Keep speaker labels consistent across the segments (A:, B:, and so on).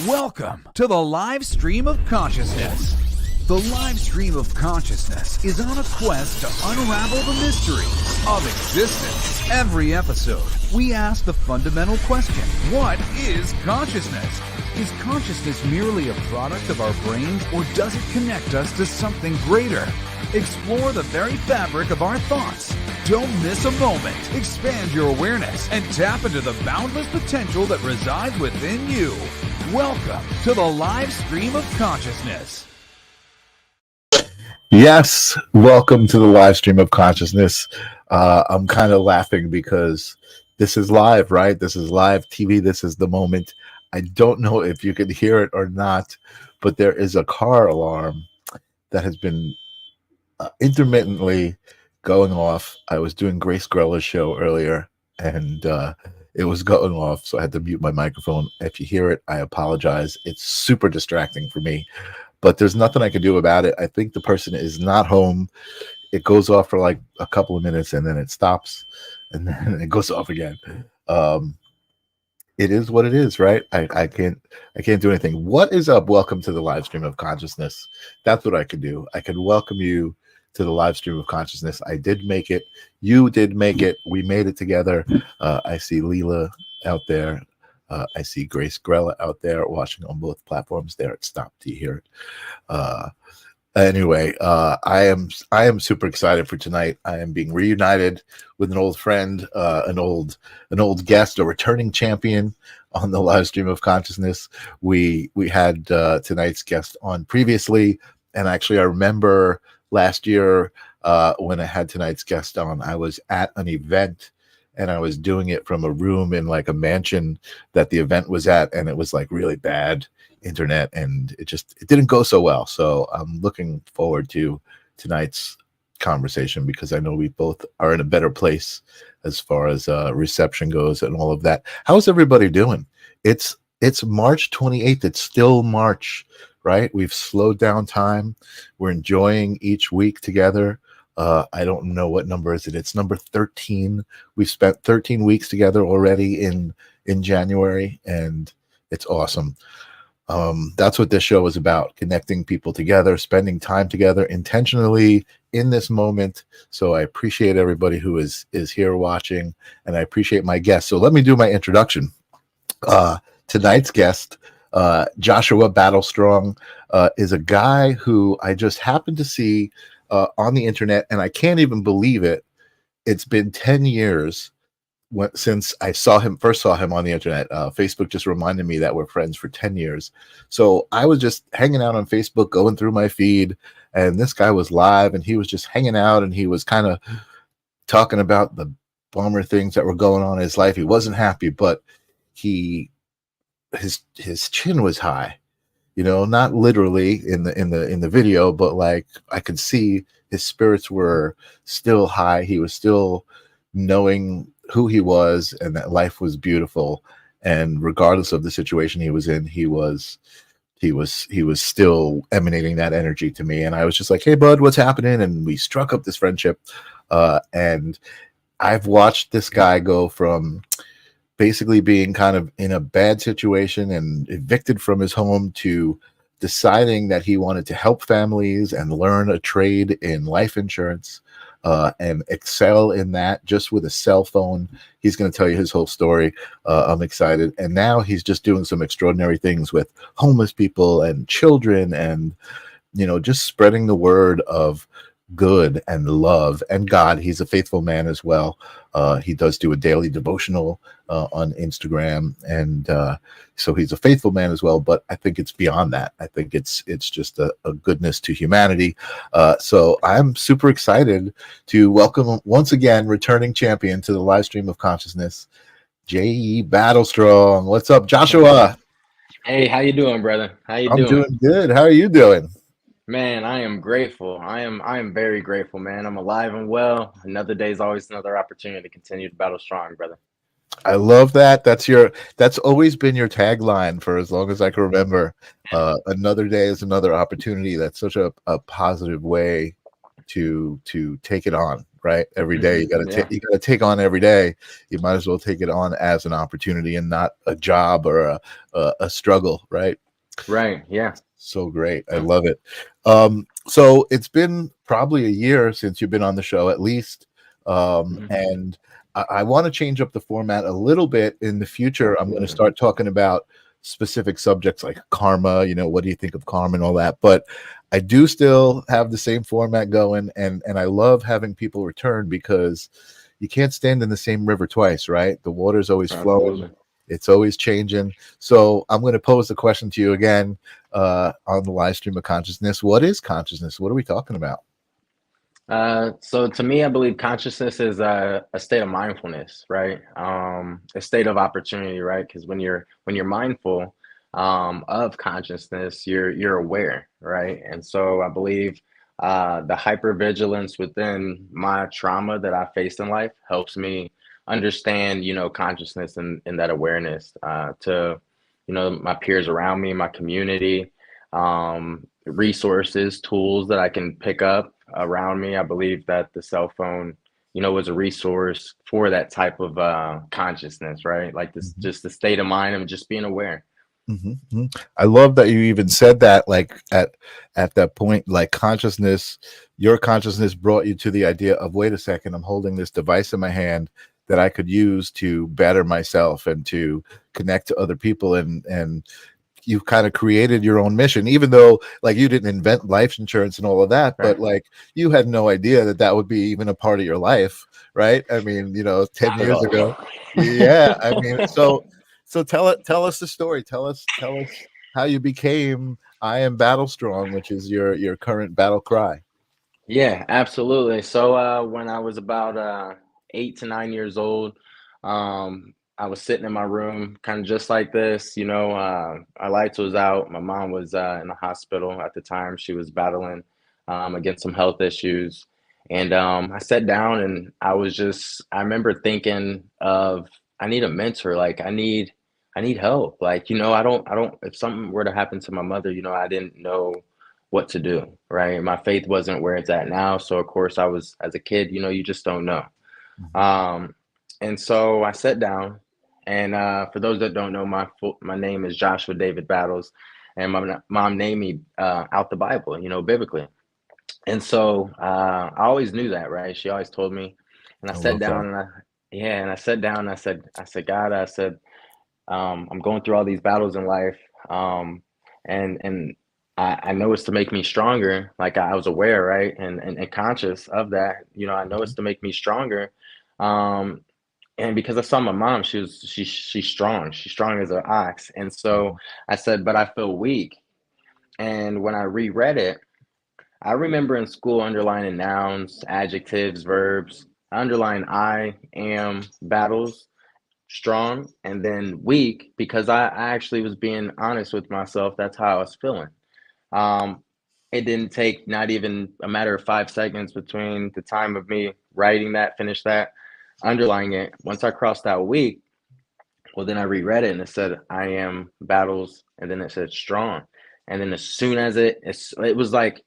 A: Welcome to the live stream of consciousness. The live stream of consciousness is on a quest to unravel the mysteries of existence. Every episode, we ask the fundamental question, what is consciousness? Is consciousness merely a product of our brains, or does it connect us to something greater? Explore the very fabric of our thoughts. Don't miss a moment. Expand your awareness and tap into the boundless potential that resides within you. Welcome to the live stream of consciousness.
B: Yes, welcome to the live stream of consciousness. I'm kind of laughing because this is live, right? This is live TV. This is the moment. I don't know if you can hear it or not, but there is a car alarm that has been intermittently going off. I was doing Grace Grella's show earlier, and it was going off, so I had to mute my microphone. If you hear it, I apologize. It's super distracting for me, but there's nothing I can do about it. I think the person is not home. It goes off for like a couple of minutes, and then it stops, and then it goes off again. It is what it is, right? I can't do anything. What is up? Welcome to the live stream of consciousness. That's what I could do. I could welcome you to the live stream of consciousness. I did make it. You did make it. We made it together. I see Leela out there. I see Grace Grella out there watching on both platforms. There it stopped. Do you hear it? Anyway, I am super excited for tonight. I am being reunited with an old friend, an old guest, a returning champion on the live stream of consciousness. We had tonight's guest on previously, and actually I remember last year when I had tonight's guest on, I was at an event and I was doing it from a room in like a mansion that the event was at, and it was like really bad internet, and it didn't go so well. So I'm looking forward to tonight's conversation because I know we both are in a better place as far as reception goes and all of that. How's everybody doing? It's March 28th. It's still March, right? We've slowed down time. We're enjoying each week together. I don't know what number is it. It's number 13. We've spent 13 weeks together already in January, and it's awesome. That's what this show is about, connecting people together, spending time together intentionally in this moment. So I appreciate everybody who is here watching, and I appreciate my guests. So let me do my introduction. Tonight's guest, Joshua Battlestrong, is a guy who I just happened to see on the internet, and I can't even believe it. It's been 10 years since I first saw him on the internet. Facebook just reminded me that we're friends for 10 years. So I was just hanging out on Facebook, going through my feed, and this guy was live, and he was just hanging out, and he was kind of talking about the bummer things that were going on in his life. He wasn't happy, but his chin was high. You know, not literally in the video, but like I could see his spirits were still high. He was still knowing who he was and that life was beautiful. And regardless of the situation he was in, he was still emanating that energy to me. And I was just like, hey, bud, what's happening? And we struck up this friendship. And I've watched this guy go from basically being kind of in a bad situation and evicted from his home to deciding that he wanted to help families and learn a trade in life insurance and excel in that just with a cell phone. He's going to tell you his whole story. I'm excited. And now he's just doing some extraordinary things with homeless people and children and, you know, just spreading the word of good and love and God. He's a faithful man as well. He does do a daily devotional on Instagram, and so he's a faithful man as well. But I think it's beyond that. I think it's just a goodness to humanity. So I'm super excited to welcome once again returning champion to the live stream of consciousness, Jayee Battlestrong. What's up, Joshua?
C: Hey, how you doing, brother? How you
B: doing?
C: I'm
B: doing good. How are you doing?
C: Man, I am grateful. I am very grateful, man. I'm alive and well. Another day is always another opportunity to continue to battle strong, brother.
B: I love that. That's always been your tagline for as long as I can remember. Another day is another opportunity. That's such a positive way to take it on, right? Every day you got to
C: Yeah.
B: take, you got to take on every day. You might as well take it on as an opportunity and not a job or a struggle, right?
C: Right. Yeah.
B: So great. I love it. So it's been probably a year since you've been on the show, at least. And I want to change up the format a little bit in the future. I'm going to
C: Absolutely.
B: start talking about specific subjects like karma, what do you think of karma and all that. But I do still have the same format going, and I love having people return because you can't stand in the same river twice, right? The water's always flowing.
C: Absolutely.
B: It's always changing. So I'm going to pose the question to you again on the live stream of consciousness. What is consciousness? What are we talking about?
C: So to me, I believe consciousness is a state of mindfulness, right? A state of opportunity, right? Because when you're mindful of consciousness, you're aware, right? And so I believe the hypervigilance within my trauma that I faced in life helps me understand, consciousness and that awareness to, my peers around me, my community, resources, tools that I can pick up around me. I believe that the cell phone, is a resource for that type of consciousness, right? Like this, just the state of mind of just being aware.
B: Mm-hmm. I love that you even said that, like at that point, like consciousness, your consciousness brought you to the idea of, wait a second, I'm holding this device in my hand that I could use to better myself and to connect to other people, and you've kind of created your own mission, even though like you didn't invent life insurance and all of that, but
C: Right.
B: like you had no idea that that would be even a part of your life, right? I mean, 10
C: Not at
B: years
C: all.
B: ago. Yeah, I mean, so tell us the story. Tell us how you became I Am Battlestrong, which is your current battle cry.
C: Yeah, absolutely. So when I was about 8 to 9 years old, I was sitting in my room, kind of just like this. Our lights was out. My mom was in the hospital at the time. She was battling against some health issues, and I sat down and I remember thinking of, I need a mentor. Like I need help. Like I don't. If something were to happen to my mother, I didn't know what to do, right? My faith wasn't where it's at now. So of course I was, as a kid, you just don't know.
B: Mhm.
C: Um, and so I sat down, and for those that don't know, my name is Joshua David Battles, and my mom named me out the Bible, biblically. And so I always knew that, right? She always told me, and I
B: I
C: sat
B: love that.
C: down and I sat down and I said, God, I said, I'm going through all these battles in life, and I know it's to make me stronger. Like I was aware, right, and conscious of that. I know it's
B: Mhm.
C: to make me stronger, um, and because I saw my mom, she's strong. She's strong as an ox, and so
B: Mhm.
C: I said, but I feel weak. And when I reread it, I remember in school underlining nouns, adjectives, verbs. I underlined I am battles strong, and then weak because I actually was being honest with myself. That's how I was feeling. Um, it didn't take not even a matter of 5 seconds between the time of me writing that, finish that, underlining it. Once I crossed out weak, well, then I reread it and it said, I am battles, and then it said strong. And then as soon as it was like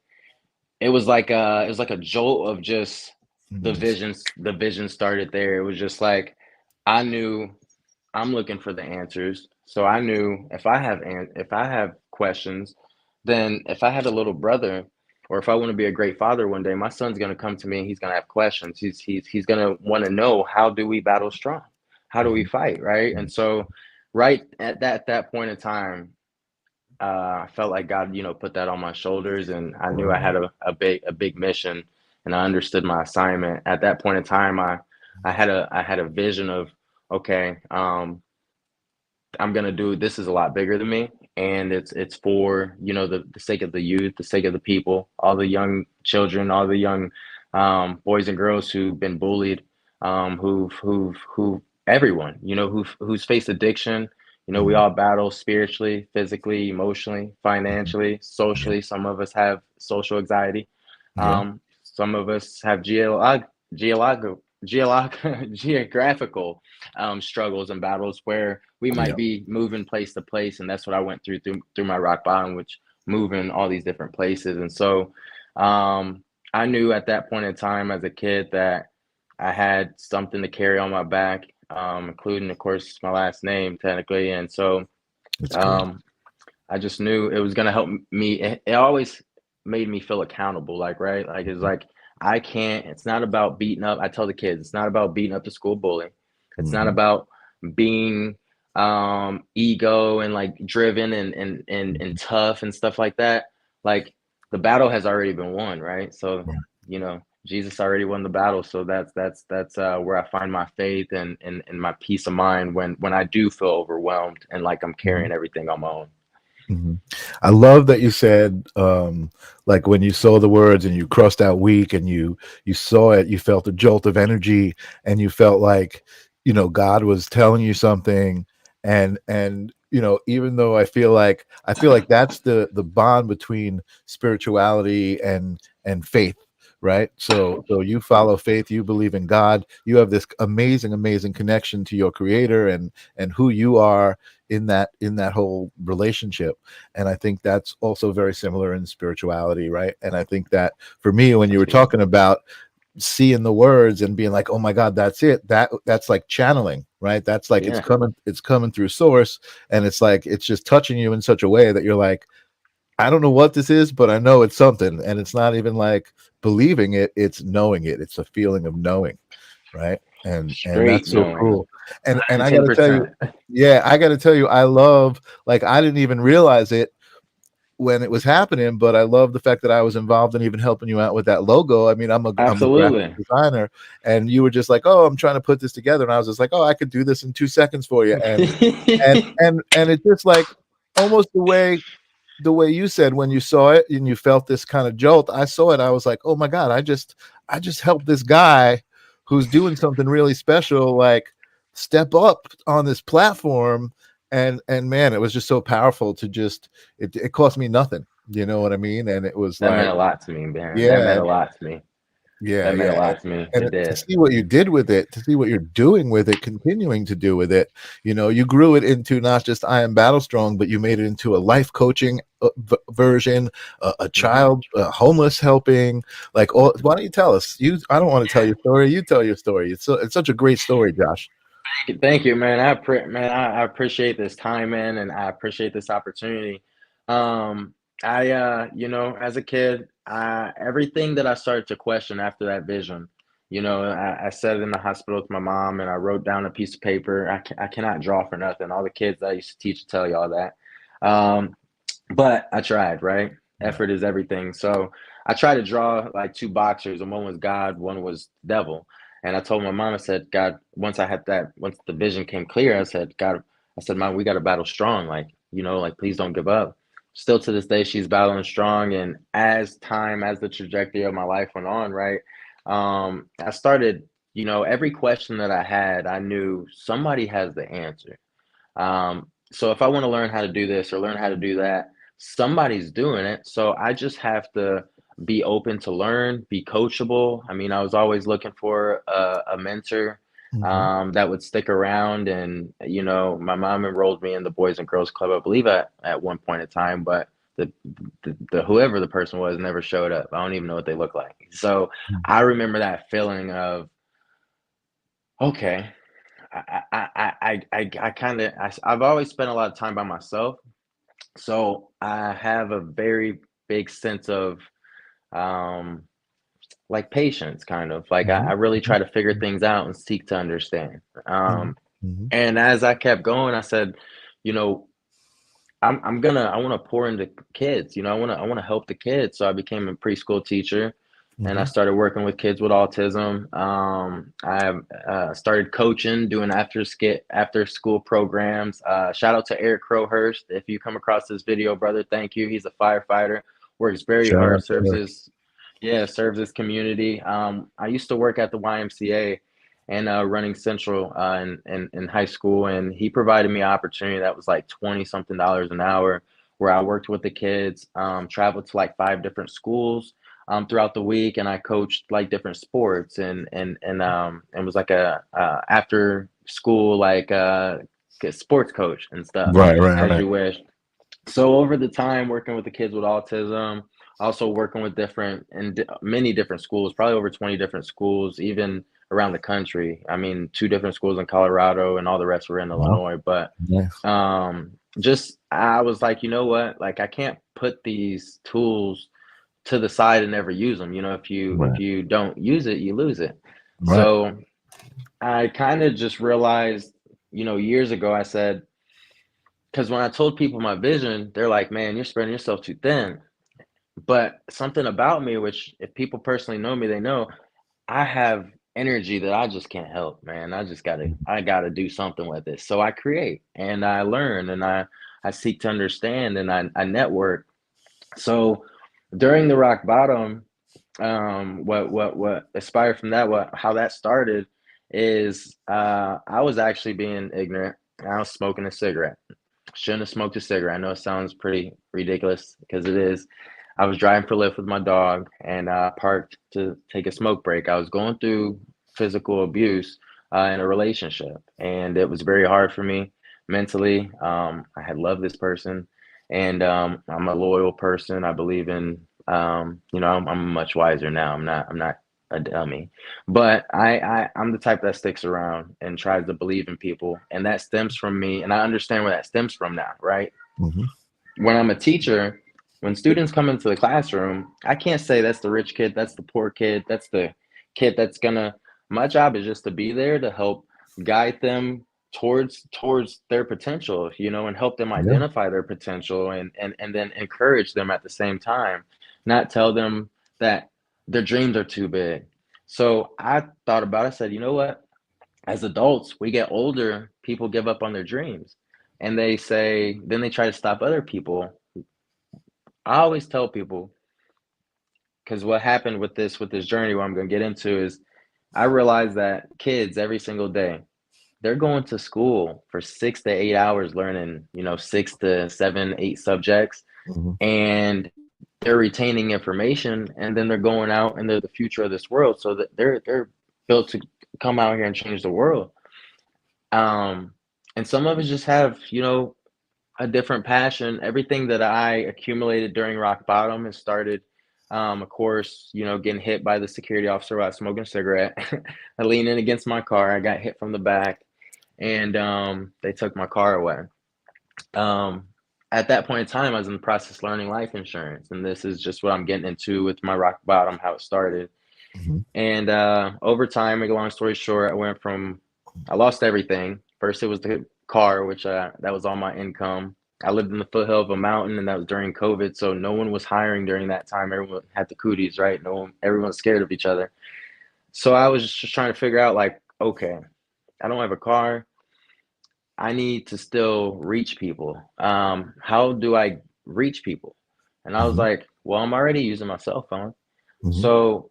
C: a jolt of just
B: Nice.
C: the vision started there. It was just like I knew I'm looking for the answers. So I knew if I have questions, then if I had a little brother, or if I want to be a great father one day, my son's going to come to me and he's going to have questions. He's going to want to know, how do we battle strong? How do we
B: Mhm.
C: fight, right? And so right at that point in time, I felt like God, put that on my shoulders, and I knew I had a big mission, and I understood my assignment. At that point in time, I had a vision of, okay, I'm gonna do this is a lot bigger than me, and it's for the sake of the youth, the sake of the people, all the young children, all the young boys and girls who've been bullied, who've everyone who's faced addiction. We
B: Mhm.
C: all battle spiritually, physically, emotionally,
B: Mhm.
C: financially,
B: Yeah.
C: socially. Some of us have social anxiety.
B: Yeah.
C: Some of us have geographical struggles and battles where we
B: Yeah.
C: might be moving place to place, and that's what I went through my rock bottom, which moving all these different places. And so I knew at that point in time as a kid that I had something to carry on my back, including, of course, my last name technically. And so
B: It's great.
C: um, I just knew it was going to help me. It always made me feel accountable, like, right? Like, it's like, I can't, it's not about beating up. I tell the kids, it's not about beating up the school bully. It's not
B: Hmm.
C: about being ego and like driven and tough and stuff like that. Like, the battle has already been won, right? So, you know, Jesus already won the battle. So that's where I find my faith and my peace of mind when I do feel overwhelmed and like I'm
B: Hmm.
C: carrying everything on my own.
B: Hmm. I love that you said, like when you saw the words and you crossed out weak and you saw it, you felt a jolt of energy and you felt like, God was telling you something. And even though I feel like that's the bond between spirituality and faith, right? So you follow faith, you believe in God, you have this amazing connection to your creator and who you are in that whole relationship. And I think that's also very similar in spirituality, right? And I think that for me, when you
C: That's
B: were talking
C: beautiful.
B: about seeing the words and being like, oh my God, that's it, that's like channeling, right? That's like
C: Yeah,
B: it's coming through source, and it's like it's just touching you in such a way that you're like, I don't know what this is, but I know it's something. And it's not even like believing it, it's knowing it. It's a feeling of knowing, right? And
C: straight
B: that's so
C: knowing.
B: cool. And I gotta tell you,
C: 10%.
B: yeah, I gotta tell you, I love, like, I didn't even realize it when it was happening, but I love the fact that I was involved in even helping you out with that logo. I mean, I'm a graphic
C: Absolutely.
B: designer, and you were just like, oh, I'm trying to put this together. And I was just like, oh, I could do this in 2 seconds for you. And it's just like almost the way you said when you saw it and you felt this kind of jolt. I saw it, I was like, oh my God, I just helped this guy who's doing something really special, like, step up on this platform. And man, it was just so powerful to just, it cost me nothing, you know what I mean? And it was
C: That meant
B: like,
C: a lot to me, man. That
B: yeah,
C: meant a lot to me.
B: yeah,
C: That meant a
B: yeah.
C: lot to me.
B: And
C: It
B: to
C: did.
B: see what you did with it, to see what you're doing with it, continuing to do with it, you grew it into not just I am Battlestrong, but you made it into a life coaching version, a
C: Mhm.
B: child homeless helping, like, all. Why don't you tell us? I don't want to tell your story. You tell your story. It's such a great story, Josh.
C: Thank you, man. I appreciate this time, man, and I appreciate this opportunity. Um, as a kid, everything that I started to question after that vision, I sat in the hospital with my mom and I wrote down a piece of paper. I cannot draw for nothing. All the kids that I used to teach tell you all that. Um, but I tried, right?
B: Right.
C: Effort is everything. So I tried to draw like two boxers, and one was God, one was devil. And I told my mom, I said, God, once the vision came clear, I said, God, I said, Mom, we got to battle strong. Like, like, please don't give up. Still to this day, she's battling strong. And as the trajectory of my life went on, right, I started, every question that I had, I knew somebody has the answer. So if I want to learn how to do this or learn how to do that, somebody's doing it. So I just have to be open to learn, be coachable. I mean, I was always looking for a mentor
B: Hmm.
C: that would stick around. And, my mom enrolled me in the Boys and Girls Club, I believe at one point in time, but the whoever the person was never showed up. I don't even know what they look like. So I remember that feeling of, okay, I've always spent a lot of time by myself, so I have a very big sense of um, like patience, kind of like I
B: Hmm.
C: really try to figure things out and seek to understand.
B: Hmm.
C: Um,
B: Hmm.
C: and as I kept going, I said, you know, I want to pour into kids. I want to help the kids. So I became a preschool teacher, and I
B: Hmm.
C: started working with kids with autism. I started coaching, doing after school programs. Shout out to Eric Crowhurst. If you come across this video, brother, thank you. He's a firefighter, works very
B: Shout
C: hard,
B: out to her.
C: serves his community. I used to work at the YMCA and running Central in high school. And he provided me an opportunity that was like 20 something dollars an hour, where I worked with the kids, traveled to like 5 different schools throughout the week, and I coached like different sports and was like a after school like sports coach and stuff,
B: Right, right,
C: as
B: right.
C: you wish. So over the time working with the kids with autism, Also working with many different schools, probably over 20 different schools, even around the country. I mean, 2 different schools in Colorado and all the rest were in
B: Wow.
C: Illinois. But
B: Nice.
C: just I was like, you know what? Like I can't put these tools to the side and never use them. You know, if
B: Right.
C: you don't use it, you lose it.
B: Right.
C: So I kind of just realized, years ago, I said, because when I told people my vision, they're like, man, you're spreading yourself too thin. But something about me, which if people personally know me, they know I have energy that I just can't help, man. I gotta do something with it. So I create and I learn and I seek to understand and I network. So during the rock bottom, what aspired from that, how that started is I was actually being ignorant. I was smoking a cigarette. Shouldn't have smoked a cigarette. I know it sounds pretty ridiculous because it is. I was driving for Lyft with my dog and parked to take a smoke break. I was going through physical abuse in a relationship, and it was very hard for me mentally. I had loved this person, and I'm a loyal person. I believe in, I'm much wiser now. I'm not a dummy, but I'm the type that sticks around and tries to believe in people, and that stems from me, and I understand where that stems from now, right?
B: Mm-hmm.
C: When I'm a teacher, when students come into the classroom, I can't say that's the rich kid, that's the poor kid, that's the kid that's gonna. My job is just to be there to help guide them towards their potential, and help them
B: Yeah.
C: identify their potential and then encourage them at the same time, not tell them that their dreams are too big. So I thought about it, I said, you know what? As adults, we get older, people give up on their dreams. And then they try to stop other people. I always tell people, because what happened with this journey, what I'm going to get into is I realized that kids every single day, they're going to school for 6 to 8 hours learning, 6 to 7, 8 subjects,
B: Mm-hmm.
C: and they're retaining information, and then they're going out and they're the future of this world. So that they're built to come out here and change the world. Um, and some of us just have, a different passion. Everything that I accumulated during rock bottom has started, of course, getting hit by the security officer while smoking a cigarette. I leaned in against my car. I got hit from the back, and they took my car away. Um, at that point in time, I was in the process of learning life insurance, and this is just what I'm getting into with my rock bottom, how it started.
B: Mm-hmm.
C: And over time, make a long story short, I lost everything. First, it was the car, which that was all my income. I lived in the foothill of a mountain, and that was during COVID, so no one was hiring during that time. Everyone had the cooties, right? Everyone was scared of each other. So I was just trying to figure out, like, okay, I don't have a car. I need to still reach people. How do I reach people? And I was
B: Mm-hmm.
C: like, well, I'm already using my cell phone.
B: Mm-hmm.
C: So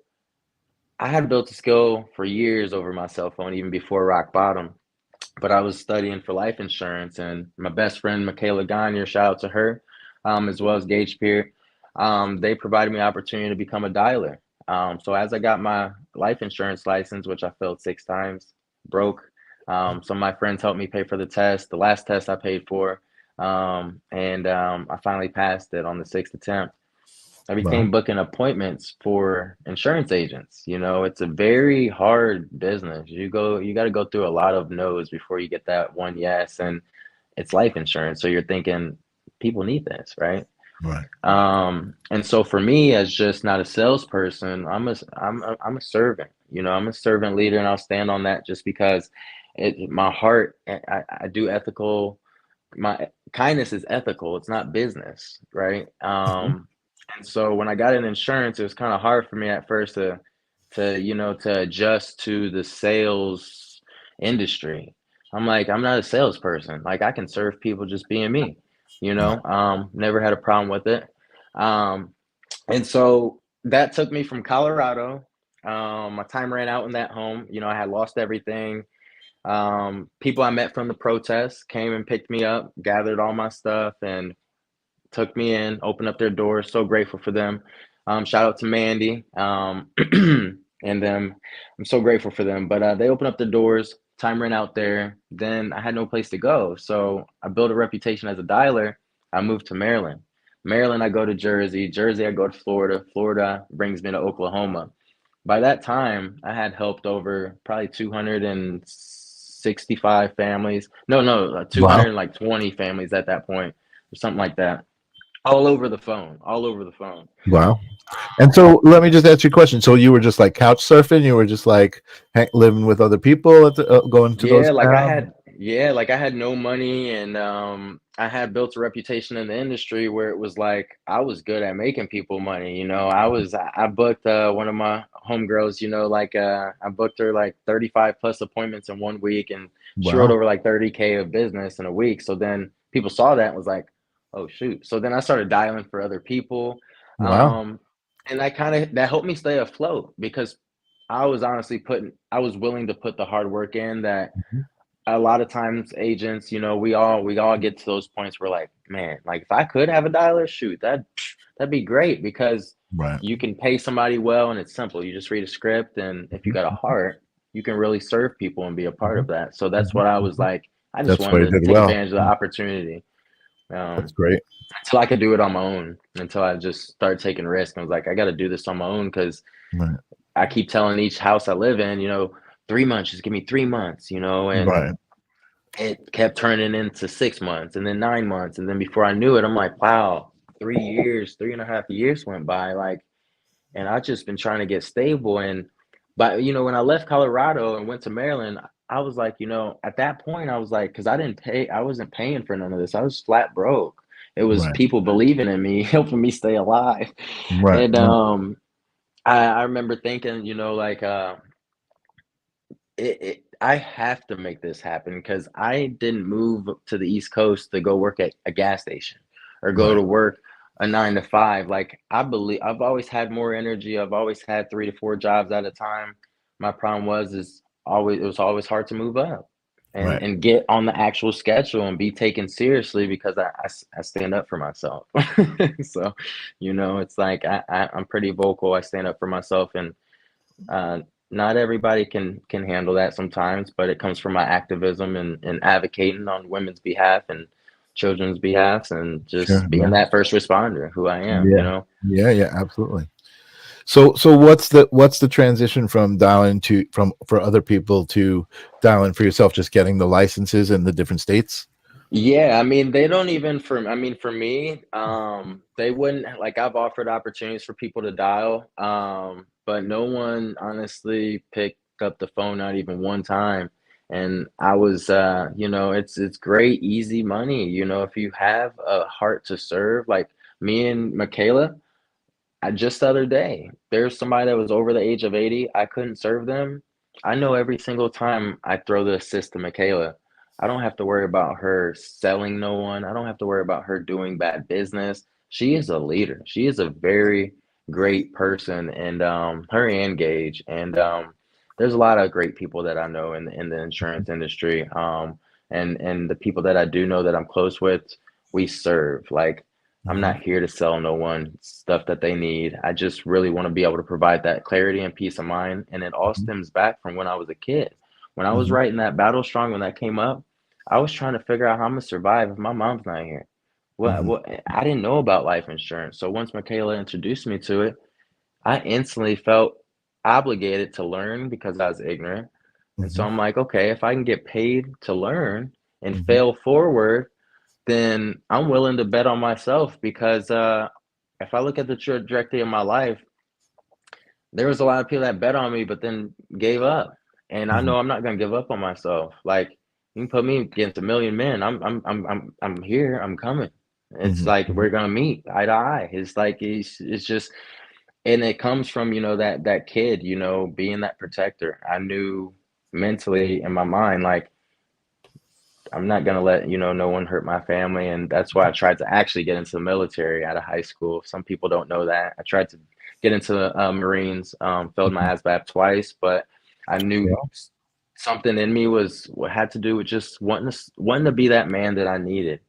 C: I had built a skill for years over my cell phone, even before rock bottom. But I was studying for life insurance, and my best friend, Michaela Gagne, shout out to her, as well as Gage Peer, they provided me opportunity to become a dialer. So as I got my life insurance license, which I failed 6 times, broke, some of my friends helped me pay for the test, the last test I paid for, and I finally passed it on the sixth attempt. I
B: Wow.
C: became booking appointments for insurance agents. It's a very hard business. You got to go through a lot of no's before you get that one yes, and it's life insurance. So you're thinking people need this, right?
B: Right.
C: And so for me, as just not a salesperson, I'm a servant. I'm a servant leader, and I'll stand on that just because my heart. I do ethical. My kindness is ethical. It's not business, right?
B: Mm-hmm.
C: And so when I got in insurance, it was kind of hard for me at first to adjust to the sales industry. I'm like, I'm not a salesperson. Like I can serve people just being me,
B: Right.
C: never had a problem with it. Um, and so that took me from Colorado. My time ran out in that home. I had lost everything. People I met from the protests came and picked me up, gathered all my stuff, and took me in, opened up their doors. So grateful for them. Shout out to Mandy and them. I'm so grateful for them. But they opened up the doors. Time ran out there. Then I had no place to go. So I built a reputation as a dialer. I moved to Maryland. Maryland, I go to Jersey. Jersey, I go to Florida. Florida brings me to Oklahoma. By that time, I had helped over probably 265 families. No,
B: Wow.
C: 220 families at that point, or something like that. All over the phone, all over the phone.
B: Wow. And so let me just ask you a question. So you were just like couch surfing? You were just like living with other people at going to those
C: Yeah,
B: towns?
C: like I had no money, and I had built a reputation in the industry where it was like I was good at making people money. I booked one of my homegirls, I booked her like 35 plus appointments in 1 week, and she wrote
B: Wow.
C: over like 30K of business in a week. So then people saw that and was like, oh shoot. So then I started dialing for other people.
B: Wow.
C: And that helped me stay afloat because I was willing to put the hard work in that
B: Mhm.
C: a lot of times agents, we all get to those points where like, man, like if I could have a dialer, shoot, that'd be great because
B: Right.
C: you can pay somebody well and it's simple. You just read a script, and if you
B: Mhm.
C: got a heart, you can really serve people and be a part of
B: Mhm.
C: that. So that's
B: Mhm.
C: what I was
B: Mhm.
C: like. I just
B: That's what you
C: wanted to
B: did
C: take
B: well.
C: advantage of the opportunity.
B: That's
C: Um,
B: great.
C: until I could do it on my own, until I just started taking risks. I was like, I got to do this on my own because
B: Right.
C: I keep telling each house I live in, 3 months, just give me 3 months, and
B: Right.
C: it kept turning into 6 months and then 9 months. And then before I knew it, I'm like, wow, 3 years, 3.5 years went by. Like, and I've just been trying to get stable. And, but, when I left Colorado and went to Maryland, I was like, at that point, I was like, because I wasn't paying for none of this. I was flat broke. It was
B: Right.
C: people believing in me, helping me stay alive.
B: Right.
C: And
B: Right.
C: I remember thinking, I have to make this happen because I didn't move to the East Coast to go work at a gas station or go
B: Right.
C: to work a 9 to 5. Like I believe I've always had more energy. I've always had 3 to 4 jobs at a time. My problem it was always hard to move up and
B: Right.
C: and get on the actual schedule and be taken seriously because I stand up for myself. So, it's like I'm pretty vocal. I stand up for myself, and uh, not everybody can handle that sometimes, but it comes from my activism and advocating on women's behalf and children's behalfs and
B: Sure.
C: just being
B: Yeah.
C: that first responder who I am,
B: Yeah. Yeah. Yeah. Absolutely. So what's the transition from dialing to from for other people to dialing for yourself? Just getting the licenses in the different states.
C: Yeah, I mean, they don't even for me, they wouldn't like I've offered opportunities for people to dial, but no one honestly picked up the phone, not even one time. And I was, it's great, easy money, if you have a heart to serve, like me and Michaela, just the other day, there's somebody that was over the age of 80. I couldn't serve them. I know every single time I throw the assist to Michaela, I don't have to worry about her selling no one. I don't have to worry about her doing bad business. She is a leader. She is a very great person, and her and Gage. And there's a lot of great people that I know in the insurance industry. And the people that I do know that I'm close with, we serve. Like I'm
B: Mhm.
C: not here to sell no one stuff that they need. I just really want to be able to provide that clarity and peace of mind. And it all
B: Mhm.
C: stems back from when I was a kid. When I was
B: Mhm.
C: writing that Battlestrong, when that came up, I was trying to figure out how I'm gonna survive if my mom's not here. What
B: Mhm.
C: what I didn't know about life insurance. So once Michaela introduced me to it, I instantly felt obligated to learn because I was ignorant. And so
B: Mhm.
C: I'm like, okay, if I can get paid to learn and
B: Mhm.
C: fail forward, then I'm willing to bet on myself because if I look at the trajectory of my life, there was a lot of people that bet on me, but then gave up. And I
B: Mhm.
C: know I'm not gonna give up on myself. Like you can put me against a million men. I'm here. I'm coming. It's
B: Mhm.
C: like
B: Mhm.
C: we're gonna meet eye to eye. It's like it's just, and it comes from that kid, being that protector. I knew mentally in my mind like I'm not gonna let no one hurt my family, and that's why I tried to actually get into the military out of high school. Some people don't know that. I tried to get into Marines, failed my
B: Mhm.
C: ASVAB twice, but I knew
B: Yeah.
C: something in me was what had to do with just wanting to be that man that I needed,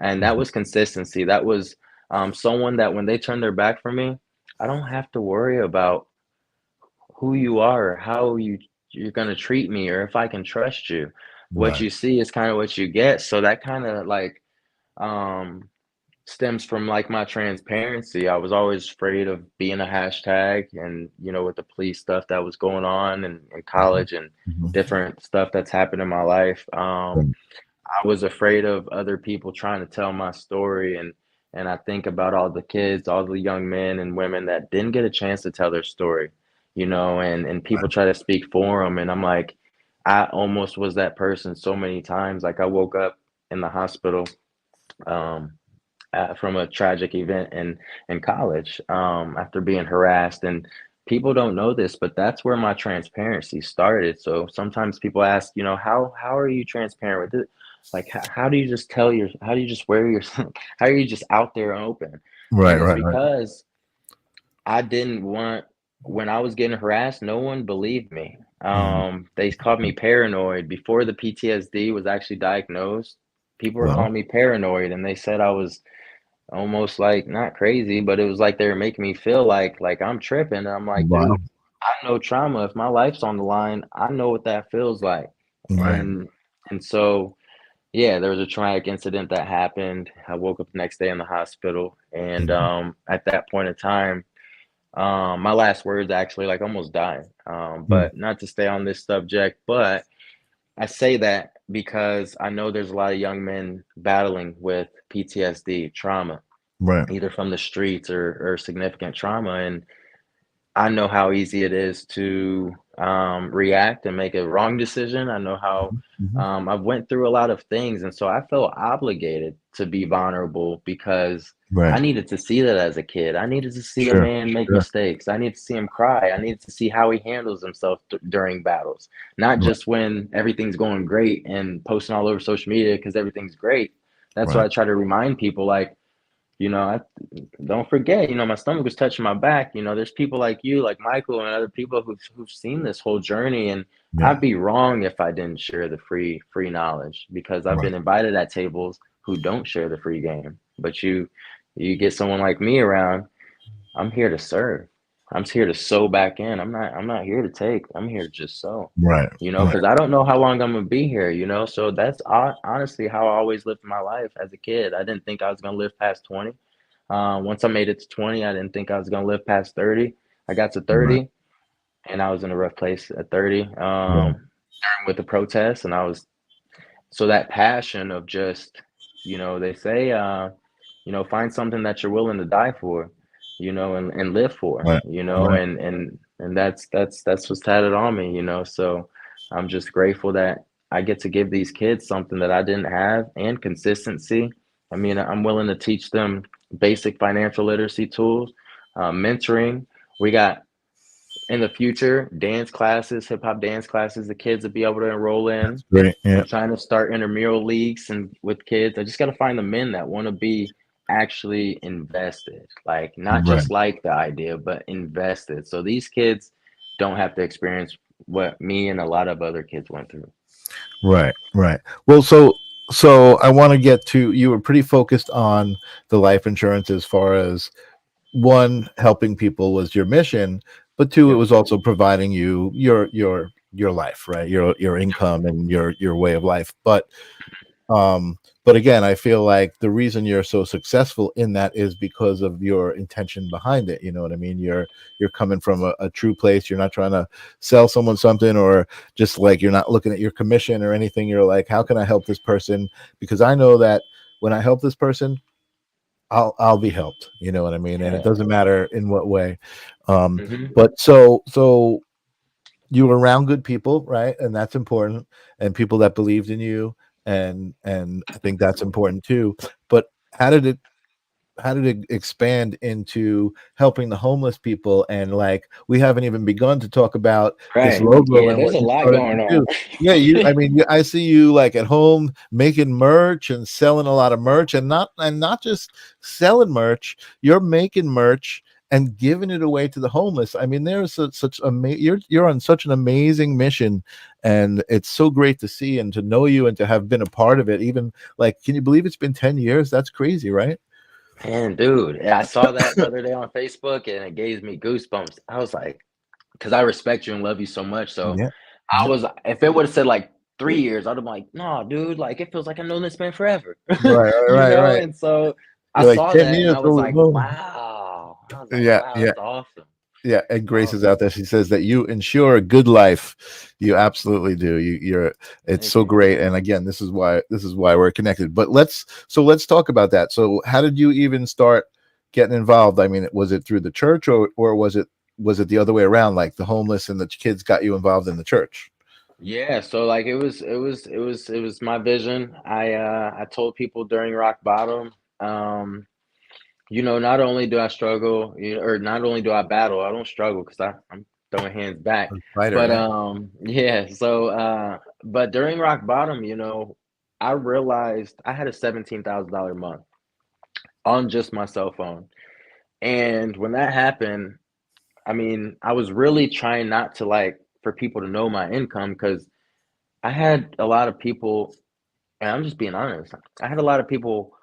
C: and that
B: Mhm.
C: was consistency. That was someone that when they turn their back from me, I don't have to worry about who you are or how you're gonna treat me or if I can trust you. What
B: Right.
C: you see is kind of what you get. So that kind of like um stems from like my transparency. I was always afraid of being a hashtag, and you know, with the police stuff that was going on in
B: Mhm.
C: college and
B: Mhm.
C: different stuff that's happened in my life.
B: Right.
C: I was afraid of other people trying to tell my story, and I think about all the kids, all the young men and women that didn't get a chance to tell their story, you know, and people try to speak for them, and I'm like, I almost was that person so many times. Like I woke up in the hospital um, from a tragic event in college after being harassed, and people don't know this, but that's where my transparency started. So sometimes people ask, you know, how are you transparent with it? Like how do you just tell your how do you just wear your how are you just out there and open?
B: Right.
C: And it's
B: Right. Right.
C: because I didn't want, when I was getting harassed, no one believed me.
B: Mhm.
C: They called me paranoid before the PTSD was actually diagnosed. People were
B: Well,
C: calling me paranoid, and they said I was almost like not crazy, but it was like they were making me feel like I'm tripping. And I'm like,
B: wow.
C: dude, I know trauma. If my life's on the line, I know what that feels like.
B: Right.
C: And so yeah, there was a traumatic incident that happened. I woke up the next day in the hospital, and
B: Mhm.
C: at that point in time, my last words actually like almost died.
B: Mm.
C: But not to stay on this subject, but I say that because I know there's a lot of young men battling with PTSD, trauma,
B: Right.
C: either from the streets or significant trauma. And I know how easy it is to react and make a wrong decision. I know how
B: Mhm. Mhm.
C: I've went through a lot of things, and so I felt obligated to be vulnerable because I
B: Right.
C: needed to see that as a kid. I needed to see a
B: Sure.
C: man make
B: Sure.
C: mistakes. I needed to see him cry. I needed to see how he handles himself during battles, not
B: Right.
C: just when everything's going great and posting all over social media because everything's great. That's why
B: Right.
C: I try to remind people, like, you know, don't forget, you know, my stomach was touching my back. You know, there's people like you, like Michael, and other people who've seen this whole journey, and
B: Yeah.
C: I'd be wrong if I didn't share the free knowledge, because I've
B: Right.
C: been invited at tables who don't share the free game. But you get someone like me around, I'm here to serve. I'm here to sew back in. I'm not here to take. I'm here to just sew.
B: Right.
C: You know,
B: Right.
C: because I don't know how long I'm gonna be here. You know, so that's honestly how I always lived my life as a kid. I didn't think I was gonna live past 20. Once I made it to 20, I didn't think I was gonna live past 30. I got to
B: Right.
C: 30, and I was in a rough place at 30
B: Right.
C: with the protests, and I was, so that passion of just, you know, they say, you know, find something that you're willing to die for, you know, and live for,
B: Right.
C: you know,
B: Right.
C: and that's what's tatted on me, you know. So I'm just grateful that I get to give these kids something that I didn't have, and consistency. I mean, I'm willing to teach them basic financial literacy tools, mentoring. We got, in the future, dance classes, hip hop dance classes, the kids will be able to enroll in.
B: That's great. Yeah.
C: I'm trying to start intramural leagues and with kids. I just got to find the men that want to be actually invested, like not
B: Right.
C: just like the idea, but invested. So these kids don't have to experience what me and a lot of other kids went through.
B: Right. Right. Well, so I want to get to, you were pretty focused on the life insurance as far as, one, helping people was your mission, but two, it
C: Yep.
B: was also providing you your life, right? Your income and your way of life. But again, I feel like the reason you're so successful in that is because of your intention behind it. You know what I mean? You're coming from a true place. You're not trying to sell someone something, or just like, you're not looking at your commission or anything. You're like, how can I help this person? Because I know that when I help this person, I'll be helped. You know what I mean? And it
C: Yeah.
B: doesn't matter in what way. Um,
C: Hmm.
B: but so you were around good people, right? And that's important, and people that believed in you, and I think that's important too. But how did it expand into helping the homeless people? And like, we haven't even begun to talk about this
C: Right.
B: logo
C: Yeah,
B: and
C: there's
B: what
C: a
B: you
C: lot
B: started to
C: going on.
B: do. Yeah, I mean, I see you like at home making merch and selling a lot of merch, and not just selling merch. You're making merch and giving it away to the homeless. I mean, there's you're on such an amazing mission, and it's so great to see and to know you and to have been a part of it. Even like, can you believe it's been 10 years? That's crazy, right?
C: Man, dude, yeah, I saw that the other day on Facebook, and it gave me goosebumps. I was like, because I respect you and love you so much. So
B: Yeah.
C: I
B: Yeah.
C: was, if it would have said like 3 years, I'd have been like, no, dude, like it feels like I've known this man forever,
B: Right, right,
C: you
B: right,
C: know?
B: right.
C: And so I
B: You're like
C: saw
B: 10
C: that and
B: years
C: I was
B: old.
C: like,
B: Oh.
C: wow. I was like,
B: Yeah,
C: wow,
B: yeah.
C: that's awesome.
B: Yeah, and Grace is
C: Awesome.
B: out there. She says that you ensure a good life. You absolutely do. You're. It's
C: Thank
B: so
C: you.
B: great. And again, this is why we're connected. But let's talk about that. So, how did you even start getting involved? I mean, was it through the church, or was it the other way around? Like the homeless and the kids got you involved in the church.
C: Yeah, so like it was my vision. I told people during rock bottom, um, not only do I struggle, or not only do I battle, I don't struggle because I'm throwing hands back.
B: A fighter,
C: But
B: right?
C: yeah, so but during rock bottom, I realized I had a $17,000 month on just my cell phone. And when that happened, I mean, I was really trying not to like for people to know my income because I had a lot of people, and I'm just being honest, I had a lot of people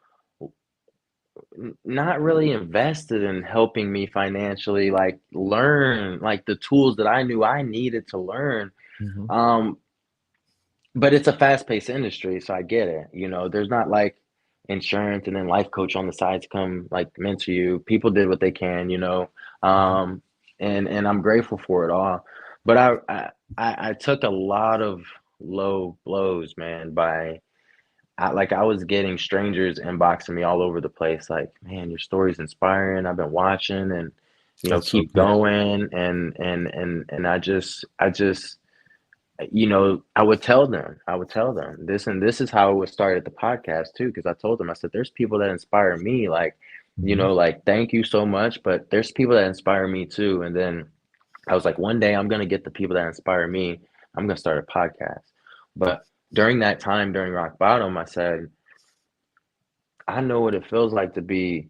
C: not really invested in helping me financially, like learn like the tools that I knew I needed to learn.
B: Mm-hmm.
C: Um, but it's a fast-paced industry, so I get it. There's not like insurance and then life coach on the side to come like mentor you. People did what they can. Um, and I'm grateful for it all. But I took a lot of low blows, man, I was getting strangers inboxing me all over the place, like, man, your story's inspiring. I've been watching and
B: That's so
C: keep
B: good.
C: going. And I just I would tell them this, and this is how it was started the podcast too, because I told them, I said, there's people that inspire me, like,
B: Mm-hmm.
C: like, thank you so much, but there's people that inspire me too. And then I was like, one day I'm gonna get the people that inspire me. I'm gonna start a podcast. But during that time, during rock bottom, I said, I know what it feels like to be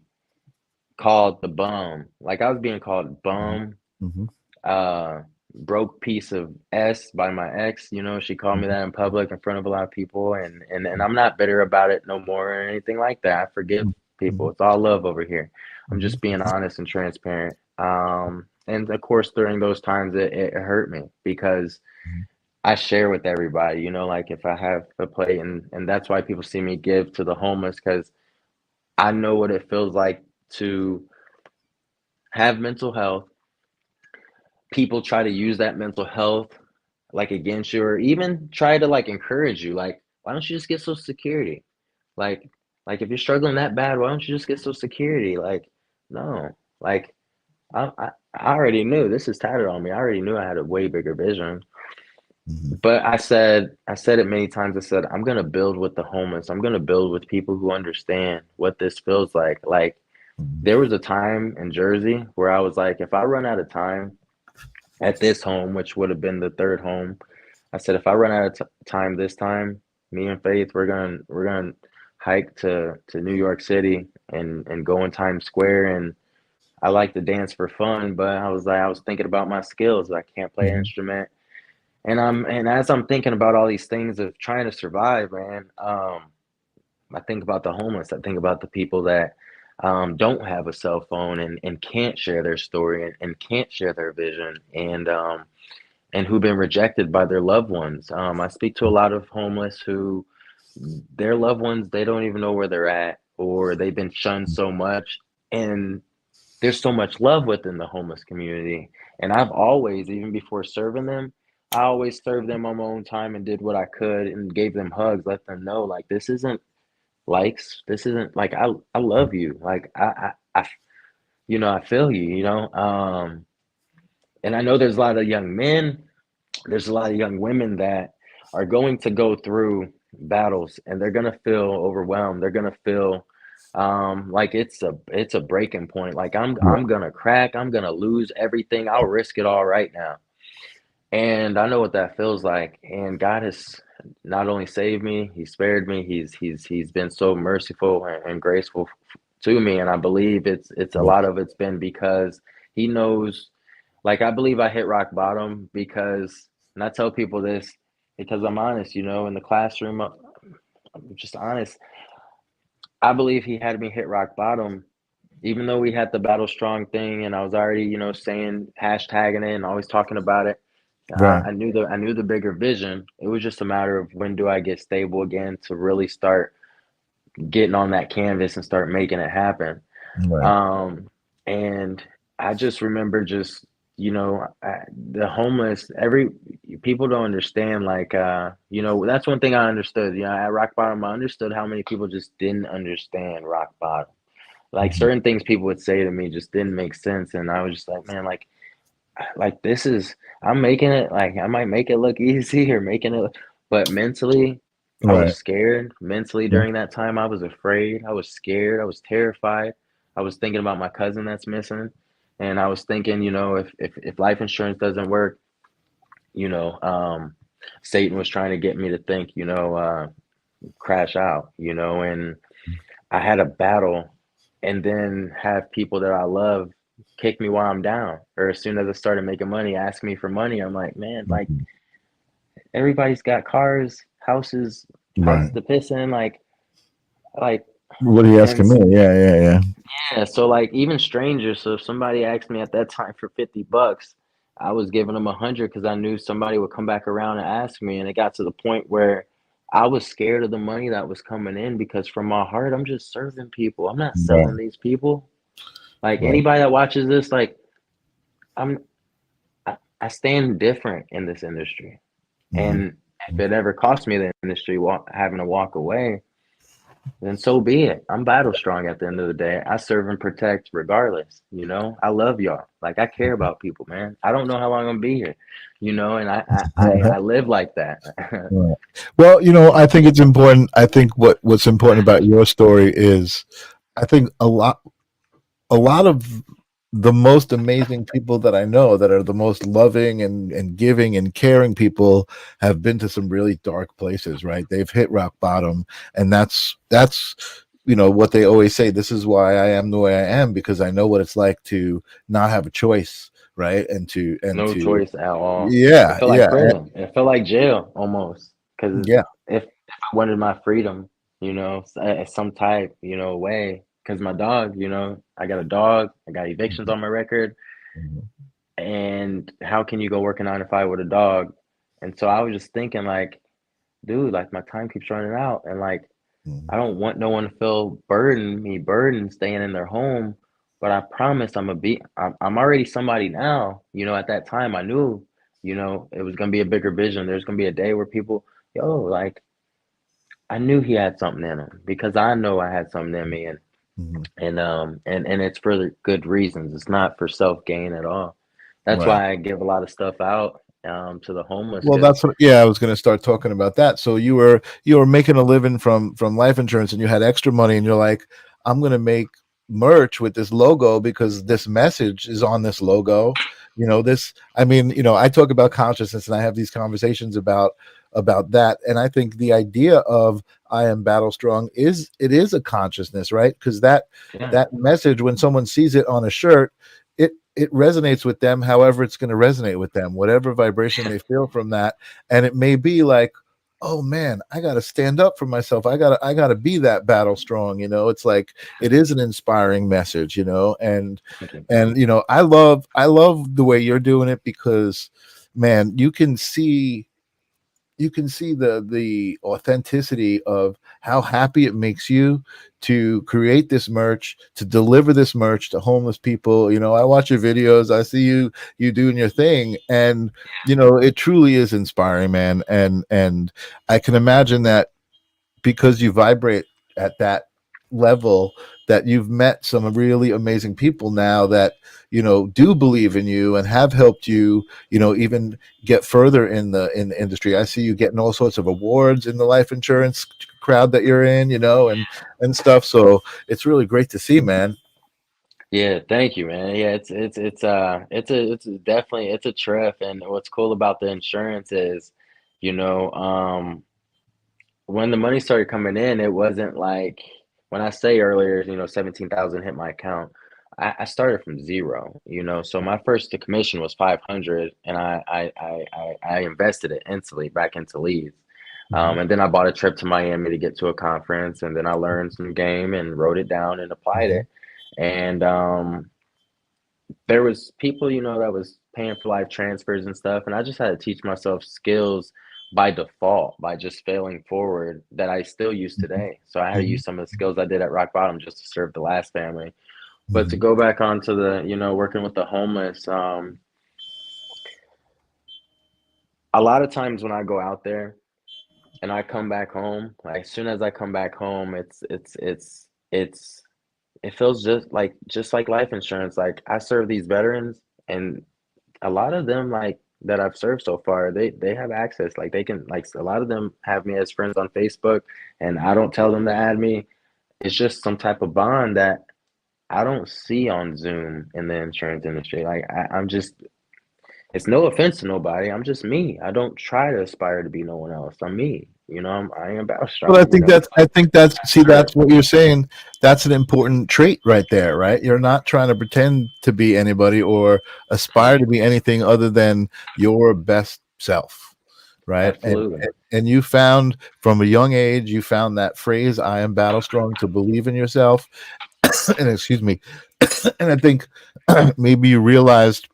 C: called the bum. Like I was being called bum,
B: Mm-hmm.
C: uh, broke piece of S by my ex. She called me that in public in front of a lot of people, and I'm not bitter about it no more or anything like that. I forgive
B: Mm-hmm.
C: people. It's all love over here. I'm
B: Mm-hmm.
C: just being honest and transparent. And of course, during those times, it hurt me because I share with everybody. Like if I have a plate, and that's why people see me give to the homeless because I know what it feels like to have mental health. People try to use that mental health like against you, or even try to like encourage you. Like, why don't you just get Social Security? Like, like if you're struggling that bad, why don't you just get Social Security? Like, no, like I already knew this is tatted on me. I already knew I had a way bigger vision.
B: Mm-hmm.
C: But I said it many times. I said, I'm gonna build with the homeless. I'm gonna build with people who understand what this feels like. Like
B: Mm-hmm.
C: there was a time in Jersey where I was like, if I run out of time at this home, which would have been the third home, I said, if I run out of time this time, me and Faith, we're gonna hike to New York City and go in Times Square. And I like to dance for fun, but I was thinking about my skills. I can't play an
B: Mm-hmm.
C: instrument, and as I'm thinking about all these things of trying to survive, man, I think about the homeless. I think about the people that don't have a cell phone and can't share their story and can't share their vision and who've been rejected by their loved ones. I speak to a lot of homeless who their loved ones, they don't even know where they're at, or they've been shunned so much. And there's so much love within the homeless community. And I've always, even before serving them, I always served them on my own time and did what I could and gave them hugs, let them know like this isn't likes. This isn't like I love you. Like I feel you. And I know there's a lot of young men, there's a lot of young women that are going to go through battles and they're gonna feel overwhelmed. They're gonna feel like it's a breaking point. Like
B: Yeah.
C: I'm gonna crack, I'm gonna lose everything. I'll risk it all right now. And I know what that feels like. And God has not only saved me, He spared me. He's been so merciful and graceful to me. And I believe it's a
B: Yeah.
C: lot of it's been because He knows. Like I believe I hit rock bottom because, and I tell people this because I'm honest. In the classroom, I'm just honest. I believe He had me hit rock bottom, even though we had the battle strong thing, and I was already saying hashtagging it and always talking about it.
B: Right.
C: I knew the bigger vision. It was just a matter of when do I get stable again to really start getting on that canvas and start making it happen.
B: Right.
C: And I just remember just, the homeless, people don't understand, like, that's one thing I understood, at rock bottom, I understood how many people just didn't understand rock bottom. Like
B: Mhm.
C: certain things people would say to me just didn't make sense. And I was just like, man, like this is, I'm making it, like I might make it look easy or making it, but mentally, I was
B: Right.
C: scared. Mentally
B: Yeah.
C: during that time, I was afraid. I was scared. I was terrified. I was thinking about my cousin that's missing. And I was thinking, if life insurance doesn't work, you know, um, Satan was trying to get me to think, crash out, and I had a battle and then have people that I love kick me while I'm down. Or as soon as I started making money, ask me for money. I'm like, man, like
B: Mhm.
C: everybody's got cars, houses, pots
B: Right.
C: to piss in, like,
B: What are you
C: and
B: asking me? Yeah, yeah, yeah.
C: yeah, so like even strangers. So if somebody asked me at that time for $50, I was giving them 100 because I knew somebody would come back around and ask me. And it got to the point where I was scared of the money that was coming in because from my heart, I'm just serving people. I'm not selling
B: Right.
C: these people. Like
B: Right.
C: anybody that watches this, like I'm, I stand different in this industry.
B: Mhm.
C: And if it ever cost me the industry having to walk away, then so be it. I'm battle strong at the end of the day. I serve and protect regardless. I love y'all. Like I care about people, man. I don't know how long I'm gonna be here, and I live like that.
B: Right. Well, I think it's important. I think what's important about your story is, I think a lot of the most amazing people that I know that are the most loving and giving and caring people have been to some really dark places, right? They've hit rock bottom, and that's what they always say. This is why I am the way I am, because I know what it's like to not have a choice, right?
C: No choice at all. It
B: Yeah,
C: felt like
B: yeah,
C: prison. It felt like jail almost. Because
B: yeah.
C: if I wanted my freedom, some type, way. Because my dog, I got a dog. I got evictions
B: Mhm,
C: on my record.
B: mhm,
C: And how can you go work a 9 to 5 with a dog? And so I was just thinking, like, dude, like my time keeps running out, and like
B: mhm.
C: I don't want no one to feel burdened staying in their home. But I promise I'm already somebody now. At that time I knew, it was gonna be a bigger vision. There's gonna be a day where people, like I knew he had something in him because I know I had something in me, and
B: Mhm.
C: it's for the good reasons. It's not for self gain at all. That's
B: Right.
C: why I give a lot of stuff out to the homeless
B: Well,
C: because
B: that's what. Yeah, I was going to start talking about that. So you were making a living from life insurance, and you had extra money, and you're like, I'm going to make merch with this logo because this message is on this logo. This. I mean, I talk about consciousness, and I have these conversations about that, and I think the idea of I am battle strong is a consciousness, right? Because
C: yeah,
B: that message, when someone sees it on a shirt, it resonates with them however it's going to resonate with them, whatever vibration they feel from that. And it may be like, oh man, I got to stand up for myself. I got to be that battle strong. It's like, it is an inspiring message,
C: thank you.
B: and I love the way you're doing it, because man, you can see the authenticity of how happy it makes you to create this merch, to deliver this merch to homeless people. I watch your videos, I see you doing your thing, and it truly is inspiring, man. And I can imagine that, because you vibrate at that level, that you've met some really amazing people now that do believe in you and have helped you, even get further in the industry. I see you getting all sorts of awards in the life insurance crowd that you're in, and stuff. So it's really great to see, man.
C: Yeah, thank you, man. Yeah, it's a trip. And what's cool about the insurance is, you know, um, when the money started coming in, it wasn't like when I say earlier, 17,000 hit my account. I started from zero, So my first commission was 500, and I invested it instantly back into leads.
B: Mhm.
C: And then I bought a trip to Miami to get to a conference, and then I learned some game and wrote it down and applied
B: Mhm.
C: it. And there was people, that was paying for life transfers and stuff, and I just had to teach myself skills by default, by just failing forward, that I still use today. So I had to use some of the skills I did at rock bottom just to serve the last family. But to go back onto the, you know, working with the homeless, a lot of times when I go out there and I come back home, like as soon as I come back home, it feels just like life insurance. Like I serve these veterans, and a lot of them, like that I've served so far, they have access. Like they can, like a lot of them have me as friends on Facebook, and I don't tell them to add me. It's just some type of bond that I don't see on Zoom in the insurance industry. Like I'm just, it's no offense to nobody. I'm just me. I don't try to aspire to be no one else. I'm me. You know, I am
B: Well,
C: Battlestrong, you know.
B: I think that's, see, that's what you're saying. That's an important trait right there, right? You're not trying to pretend to be anybody or aspire to be anything other than your best self, right?
C: Absolutely.
B: And you found from a young age, you found that phrase, I am Battlestrong, to believe in yourself. And excuse me. And I think maybe you realized,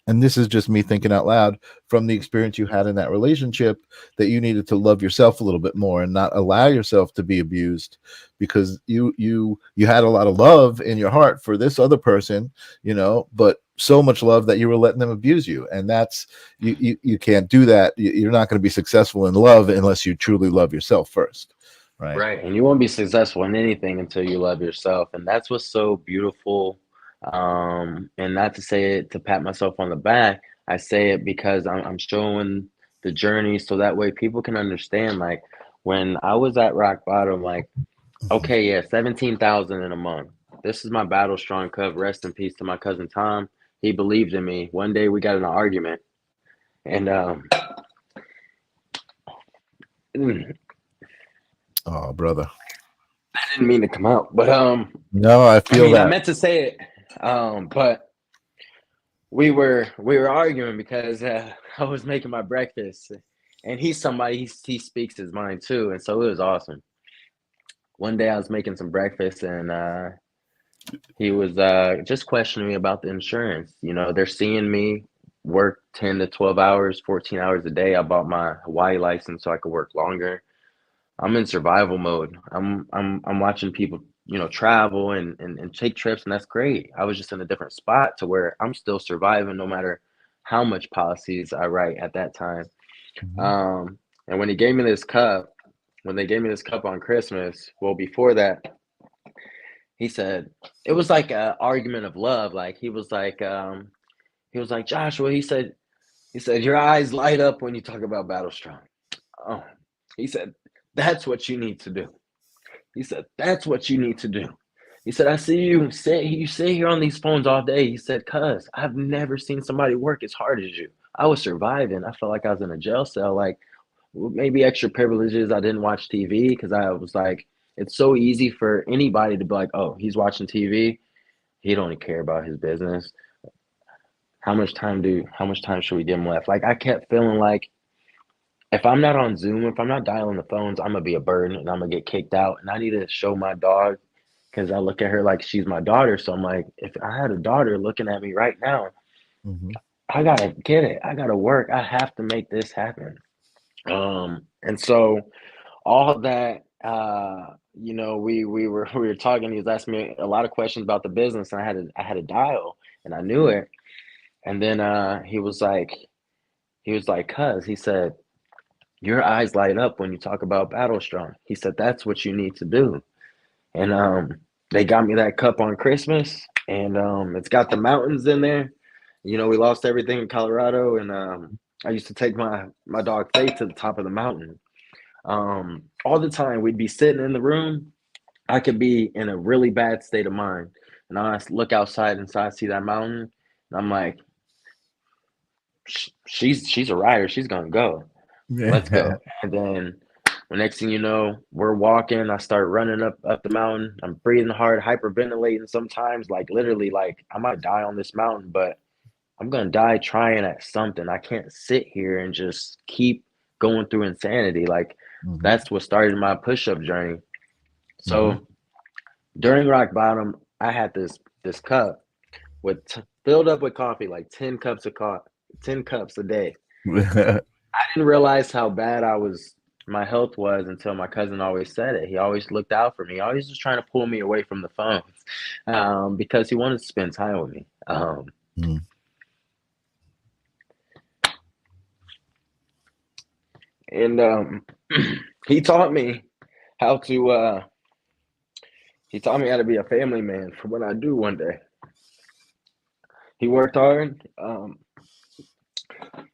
B: and this is just me thinking out loud, from the experience you had in that relationship, that you needed to love yourself a little bit more and not allow yourself to be abused, because you had a lot of love in your heart for this other person, you know, but so much love that you were letting them abuse you. And that's, you can't do that. You're not going to be successful in love unless you truly love yourself first.
C: Right. And you won't be successful in anything until you love yourself. And that's what's so beautiful. And not to say it to pat myself on the back, I say it because I'm showing the journey so that way people can understand. Like when I was at rock bottom, like, okay, yeah, 17,000 in a month. This is my Battle Strong Cub. Rest in peace to my cousin Tom. He believed in me. One day we got in an argument, and
B: Oh, brother.
C: I didn't mean to come out, but
B: no, I feel that.
C: I meant to say it, but we were arguing because I was making my breakfast, and he's somebody, he speaks his mind too, and so it was awesome. One day I was making some breakfast, and he was just questioning me about the insurance. You know, they're seeing me work 10 to 12 hours, 14 hours a day. I bought my Hawaii license so I could work longer. I'm in survival mode. I'm watching people, you know, travel and take trips, and that's great. I was just in a different spot to where I'm still surviving no matter how much policies I write at that time. And when he gave me this cup, when they gave me this cup on Christmas, well, before that, he said, it was like an argument of love. Like he was like, Joshua, he said, your eyes light up when you talk about Battlestrong. Oh, he said, that's what you need to do. He said, that's what you need to do. He said, I see you sit here on these phones all day. He said, cuz I've never seen somebody work as hard as you. I was surviving. I felt like I was in a jail cell. Like maybe extra privileges. I didn't watch TV because I was like, it's so easy for anybody to be like, oh, he's watching TV. He don't care about his business. How much time should we give him left? Like I kept feeling like if I'm not on Zoom, if I'm not dialing the phones, I'm going to be a burden and I'm going to get kicked out. And I need to show my dog because I look at her like she's my daughter. So I'm like, if I had a daughter looking at me right now, I got to get it. I got to work. I have to make this happen. And so all of that, you know, we were talking, he was asking me a lot of questions about the business, and I had a dial and I knew it. And then he was like, cuz, he said, your eyes light up when you talk about Battlestrong. He said, that's what you need to do. And they got me that cup on Christmas, and it's got the mountains in there. You know, we lost everything in Colorado, and I used to take my dog Faith to the top of the mountain. All the time we'd be sitting in the room. I could be in a really bad state of mind, and I look outside and so I see that mountain, and I'm like, she's a rider. She's gonna go. Let's go. And then the next thing you know, we're walking. I start running up the mountain. I'm breathing hard, hyperventilating sometimes, like literally, like I might die on this mountain, but I'm gonna die trying at something. I can't sit here and just keep going through insanity. Like that's what started my push-up journey. So during rock bottom, I had this cup with filled up with coffee, like 10 cups of coffee, 10 cups a day. I didn't realize how bad my health was until my cousin always said it. He always looked out for me. He always was trying to pull me away from the phones, because he wanted to spend time with me.
B: Mm.
C: And he taught me how to be a family man for when I do one day. He worked hard.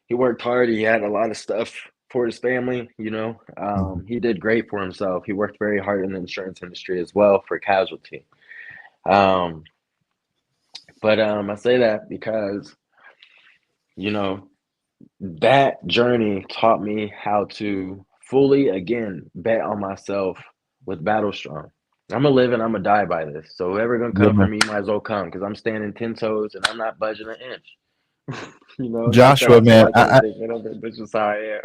C: He had a lot of stuff for his family, you know.
B: Mhm.
C: He did great for himself. He worked very hard in the insurance industry as well for casualty. Um, but I say that because, you know, that journey taught me how to fully, again, bet on myself with Battlestrong. I'm gonna live and I'm gonna die by this. So whoever gonna
B: Yeah,
C: come for
B: man.
C: me might as well come because I'm standing 10 toes and I'm not budging an inch. You know, not that
B: Joshua,
C: I feel
B: man,
C: like anything, you know, but that's just how I am.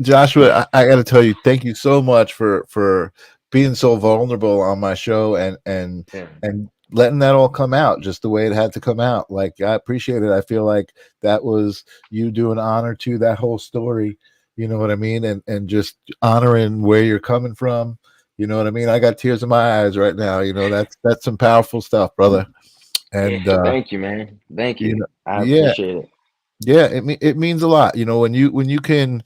B: Joshua, I got to tell you, thank you so much for being so vulnerable on my show
C: Yeah,
B: and letting that all come out just the way it had to come out. Like, I appreciate it. I feel like that was you doing honor to that whole story. You know what I mean? And just honoring where you're coming from. You know what I mean? I got tears in my eyes right now. You know, that's some powerful stuff, brother.
C: yeah.
B: And
C: Thank you, man. Thank
B: you
C: you.
B: know,
C: I
B: yeah,
C: appreciate it.
B: yeah. It means a lot. You know, when you can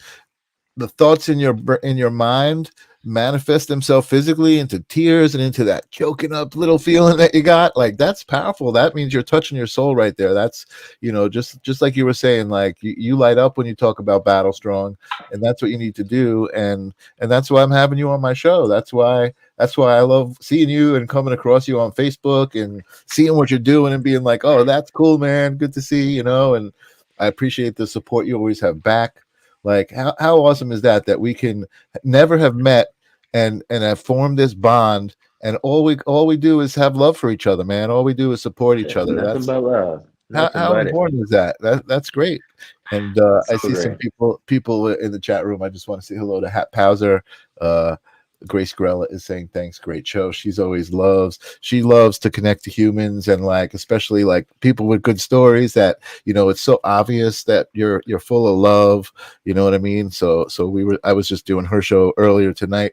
B: the thoughts in your mind manifest themselves physically into tears and into that choking up little feeling that you got, like, that's powerful. That means you're touching your soul right there. That's, you know, just like you were saying, like, you light up when you talk about Battle Strong, and that's what you need to do. And that's why I'm having you on my show. That's why I love seeing you and coming across you on Facebook and seeing what you're doing and being like, oh, that's cool, man, good to see, you know. And I appreciate the support you always have back. Like, how awesome is that we can never have met and have formed this bond, and all we do is have love for each other, man. All we do is support each
C: Yeah,
B: other.
C: nothing
B: That's
C: but love. Nothing
B: how
C: but it.
B: important is that? That's great. And I
C: So
B: see some
C: great.
B: people in the chat room. I just want to say hello to Hat Pauser. Grace Grella is saying thanks, great show. She loves to connect to humans, and like especially like people with good stories that, you know, it's so obvious that you're full of love, you know what I mean? So I was just doing her show earlier tonight.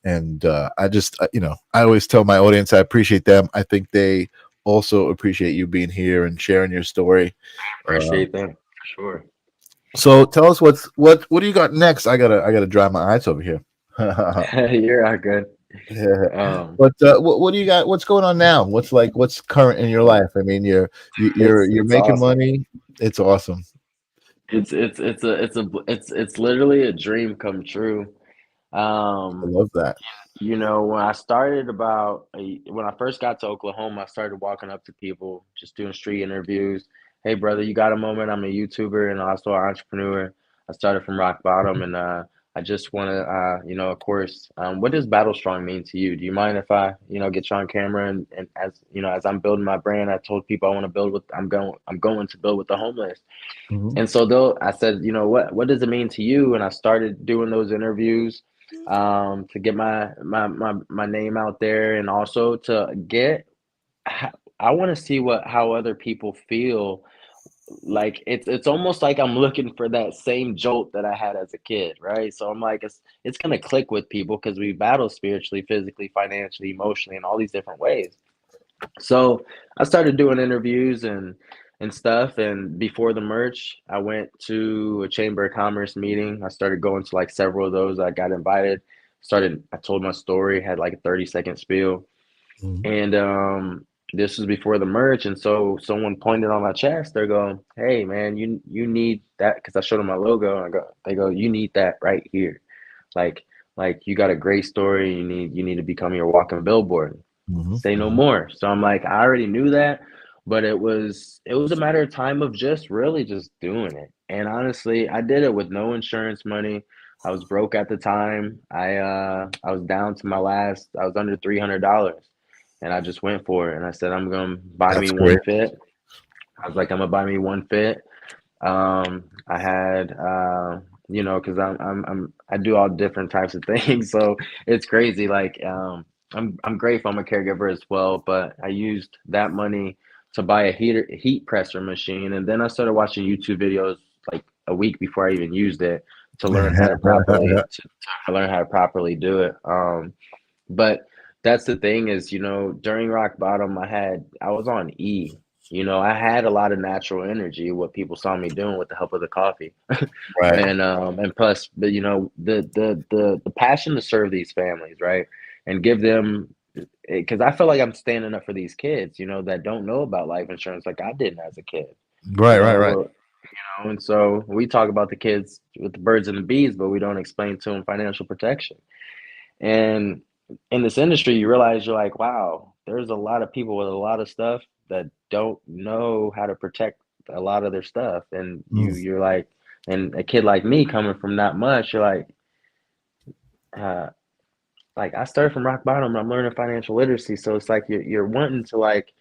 B: And I just you know, I always tell my audience I appreciate them. I think they also appreciate you being here and sharing your story. Uh,
C: Appreciate that for sure.
B: so tell us what do you got next? I gotta dry my eyes over here.
C: You're all good.
B: Yeah.
C: Um,
B: But what do you got? What's going on now? What's current in your life? I mean, you're
C: it's
B: making
C: awesome.
B: money. It's awesome.
C: It's literally a dream come true.
B: I
C: Um,
B: love that.
C: You know, when I first got to Oklahoma, I started walking up to people, just doing street interviews. Hey, brother, you got a moment? I'm a YouTuber and also an entrepreneur. I started from rock bottom, and I just want to, you know, of course, what does Battle Strong mean to you? Do you mind if I, you know, get you on camera and as you know, as I'm building my brand, I told people I want to build with, I'm going to build with the homeless.
B: Mhm.
C: And so I said, you know, what does it mean to you? And I started doing those interviews, to get my name out there, and also to get. I want to see how other people feel. Like it's almost like I'm looking for that same jolt that I had as a kid, right? So I'm like, it's gonna click with people because we battle spiritually, physically, financially, emotionally, in all these different ways. So I started doing interviews and stuff. And before the merch, I went to a Chamber of Commerce meeting. I started going to like several of those. I got invited. I told my story, had like a 30-second spiel.
B: Mhm.
C: And this was before the merch. And so someone pointed on my chest. They're going, "Hey man, you need that," because I showed them my logo. And they go, "You need that right here. Like like you got a great story. You need to become your walking billboard.
B: Mhm.
C: Say no
B: Mhm.
C: more." So I'm like, I already knew that, but it was a matter of time of just really just doing it. And honestly, I did it with no insurance money. I was broke at the time. I was down to my last. I was under $300, and I just went for it. And I said, I'm gonna buy me
B: That's
C: one
B: great.
C: fit. I was like, I'm gonna buy me one fit. I had, you know, because I do all different types of things, so it's crazy. Like, I'm grateful I'm a caregiver as well, but I used that money to buy a heat presser machine, and then I started watching YouTube videos like a week before I even used it to learn how to properly do it. But that's the thing is, during rock bottom, I was on E. I had a lot of natural energy, what people saw me doing with the help of the coffee.
B: Right.
C: And plus, but the passion to serve these families, right? And give them, because I feel like I'm standing up for these kids, that don't know about life insurance like I didn't as a kid.
B: Right. Right.
C: And so we talk about the kids with the birds and the bees, but we don't explain to them financial protection. And in this industry, you realize you're like, wow, there's a lot of people with a lot of stuff that don't know how to protect a lot of their stuff. And you're like, and a kid like me coming from not much, you're uh, like I started from rock bottom. I'm learning financial literacy, so it's like you're wanting to like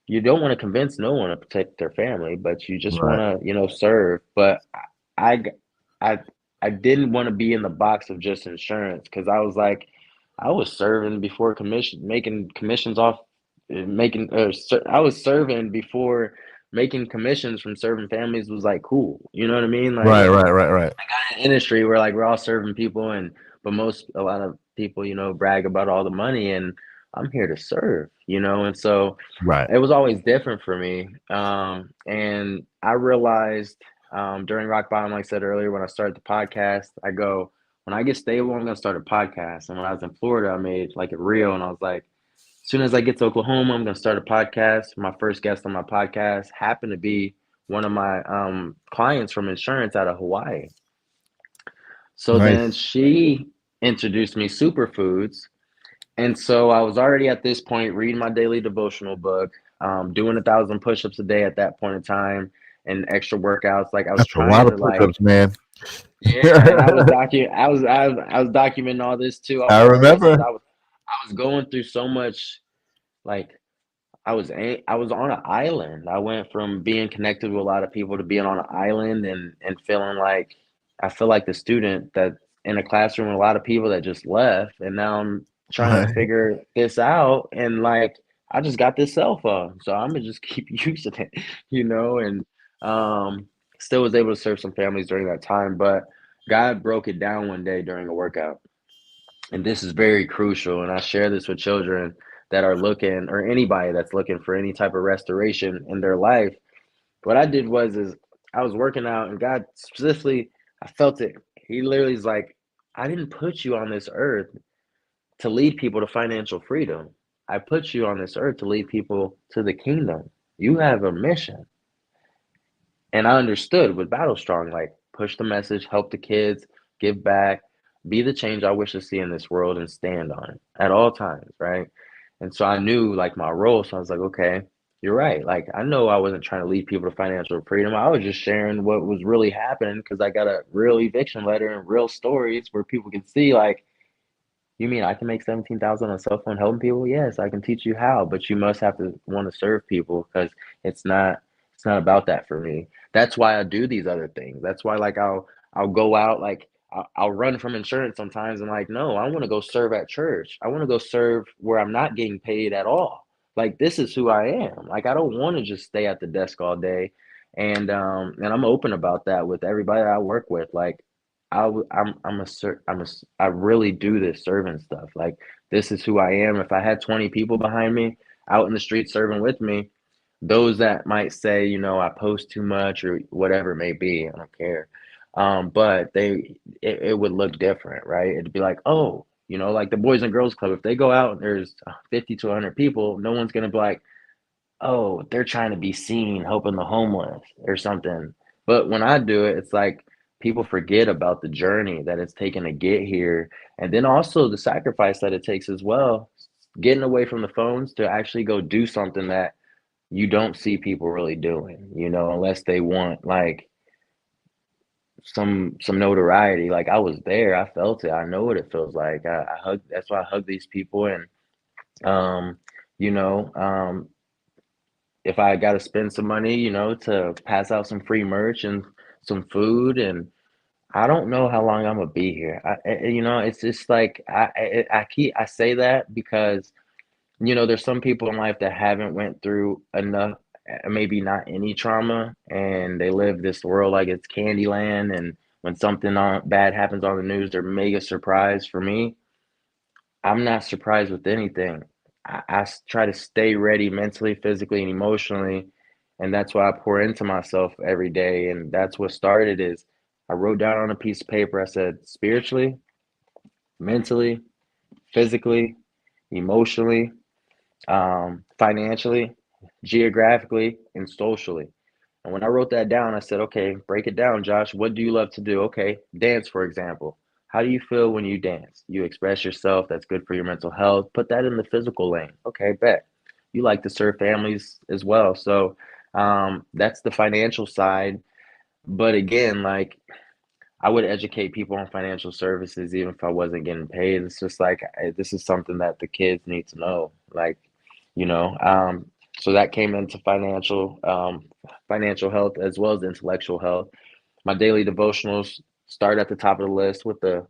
C: you don't want to convince no one to protect their family, but you just want
B: Right.
C: to serve. But I I I didn't want to be in the box of just insurance because I was like I was serving before making commissions off making I was serving before making commissions from serving families was like cool. You know what I mean? Like
B: Right. Right. Right. Right.
C: industry where like we're all serving people but a lot of people brag about all the money, and I'm here to serve, and so
B: Right.
C: it was always different for me. And I realized during rock bottom, like I said earlier, when I started the podcast, when I get stable, I'm gonna start a podcast. And when I was in Florida, I made like a reel, and I was like, as soon as I get to Oklahoma, I'm gonna start a podcast. My first guest on my podcast happened to be one of my clients from insurance out of Hawaii. So then
B: Nice.
C: she introduced me superfoods. And so I was already at this point reading my daily devotional book, doing 1,000 push-ups a day at that point in time, and extra workouts. Like I was
B: That's a lot
C: trying
B: of
C: to like,
B: push-ups, man.
C: yeah, and I was documenting all this too. I'll
B: I
C: be honest, because
B: remember.
C: I was going through so much. Like I was on an island. I went from being connected with a lot of people to being on an island and feeling like I feel like the student that in a classroom with a lot of people that just left, and now I'm trying to
B: Right.
C: figure this out. And like I just got this cell phone, so I'm gonna just keep using it, and um, still was able to serve some families during that time. But God broke it down one day during a workout, and this is very crucial. And I share this with children that are looking, or anybody that's looking for any type of restoration in their life. What I did is I was working out, and God specifically, I felt it. He literally is like, I didn't put you on this earth to lead people to financial freedom. I put you on this earth to lead people to the kingdom. You have a mission. And I understood with Battlestrong, like push the message, help the kids, give back, be the change I wish to see in this world, and stand on it at all times, right? And so I knew like my role. So I was like, okay, you're right. Like I know I wasn't trying to lead people to financial freedom. I was just sharing what was really happening because I got a real eviction letter and real stories where people can see like, you mean I can make 17,000 on a cell phone helping people? Yes, I can teach you how, but you must have to want to serve people because it's not it's not about that for me. That's why I do these other things. That's why like I'll go out like I'll run from insurance sometimes and like no, I want to go serve at church. I want to go serve where I'm not getting paid at all. Like this is who I am. Like I don't want to just stay at the desk all day. And I'm open about that with everybody I work with. Like I really do this serving stuff. Like this is who I am. If I had 20 people behind me out in the street serving with me, those that might say, I post too much or whatever it may be, I don't care. But it would look different, right? It'd be like, oh, like the Boys and Girls Club. If they go out and there's 50 to 100 people, no one's gonna be like, oh, they're trying to be seen helping the homeless or something. But when I do it, it's like people forget about the journey that it's taken to get here. And then also the sacrifice that it takes as well, getting away from the phones to actually go do something that you don't see people really doing, unless they want like some notoriety. Like I was there, I felt it, I know what it feels like. I hug That's why I hug these people. And um, you know, if I got to spend some money, to pass out some free merch and some food, and I don't know how long I'm gonna be here. It's just like I say that because there's some people in life that haven't went through enough, maybe not any trauma, and they live this world like it's Candyland, and when something bad happens on the news, they're mega surprised. For me, I'm not surprised with anything. Try to stay ready mentally, physically, and emotionally, and that's why I pour into myself every day. And that's what started is I wrote down on a piece of paper. I said spiritually, mentally, physically, emotionally, financially, geographically, and socially. And when I wrote that down, I said, okay, break it down, Josh. What do you love to do? Okay, dance, for example. How do you feel when you dance? You express yourself. That's good for your mental health. Put that in the physical lane. Okay, bet. You like to serve families as well. So that's the financial side. But again, like I would educate people on financial services even if I wasn't getting paid. It's just like this is something that the kids need to know. Like, you know, so that came into financial health as well as intellectual health. My daily devotionals start at the top of the list with the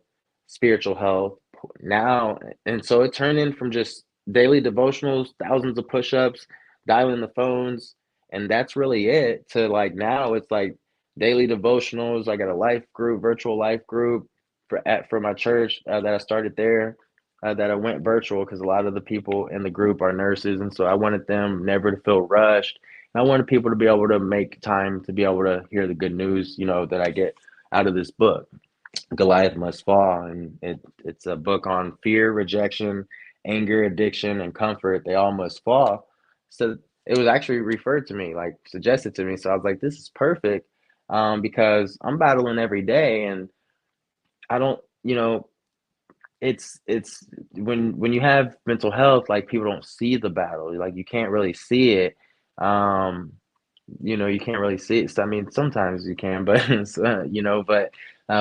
C: spiritual health now, and so it turned in from just daily devotionals, thousands of push-ups, dialing the phones, and that's really it, to like now it's like daily devotionals. I got a life group, virtual life group for my church that I started there. That I went virtual because a lot of the people in the group are nurses, and so I wanted them never to feel rushed. I wanted people to be able to make time to be able to hear the good news, you know, that I get out of this book, Goliath Must Fall. And it's a book on fear, rejection, anger, addiction, and comfort. They all must fall. So it was actually referred to me, like suggested to me. So I was like, this is perfect, because I'm battling every day, and I don't, you know, it's when you have mental health, like people don't see the battle, like you can't really see it. Um, you know, you can't really see it. So, I mean, sometimes you can, but you know, but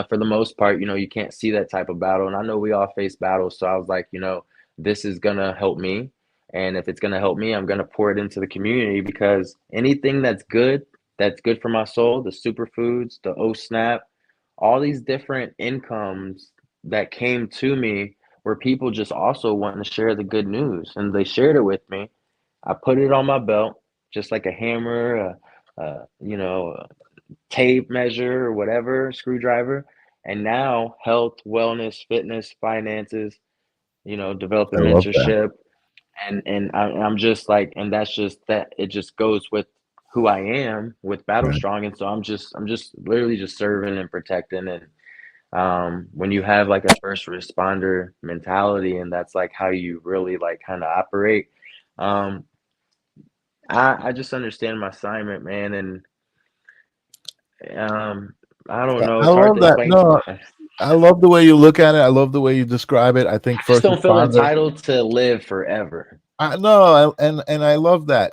C: for the most part, you know, you can't see that type of battle. And I know we all face battles. So I was like, you know, this is gonna help me. And if it's gonna help me, I'm gonna pour it into the community, because anything that's good for my soul, the superfoods, the snap, all these different incomes that came to me were people just also wanting to share the good news. And they shared it with me. I put it on my belt, just like a hammer, you know, a tape measure or whatever, screwdriver. And now health, wellness, fitness, finances, you know,
B: I
C: developing
B: love that.
C: mentorship. I'm just like, and that's just that, it just goes with who I am with
B: Right.
C: Battlestrong. And so I'm just literally just serving and protecting. And when you have like a first responder mentality, and that's like how you really like kind of operate, um, I just understand my assignment, man, and um, I don't
B: Yeah,
C: know.
B: I
C: It's hard
B: love
C: to
B: that.
C: explain.
B: No, I love the way you look at it. I love the way you describe it. I think
C: I just
B: first
C: don't feel
B: responder.
C: entitled to live forever.
B: I know, and I love that.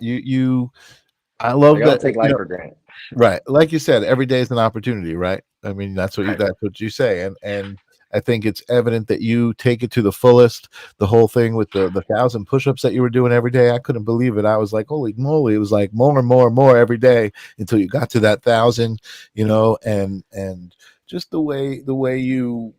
B: I love
C: Like I don't
B: that.
C: take life for granted.
B: Right, like you said, every day is an opportunity, right? I mean, that's what you say, and I think it's evident that you take it to the fullest. The whole thing with the 1,000 push-ups that you were doing every day, I couldn't believe it. I was like, holy moly! It was like more and more and more every day until you got to that 1,000, you know, and just the way you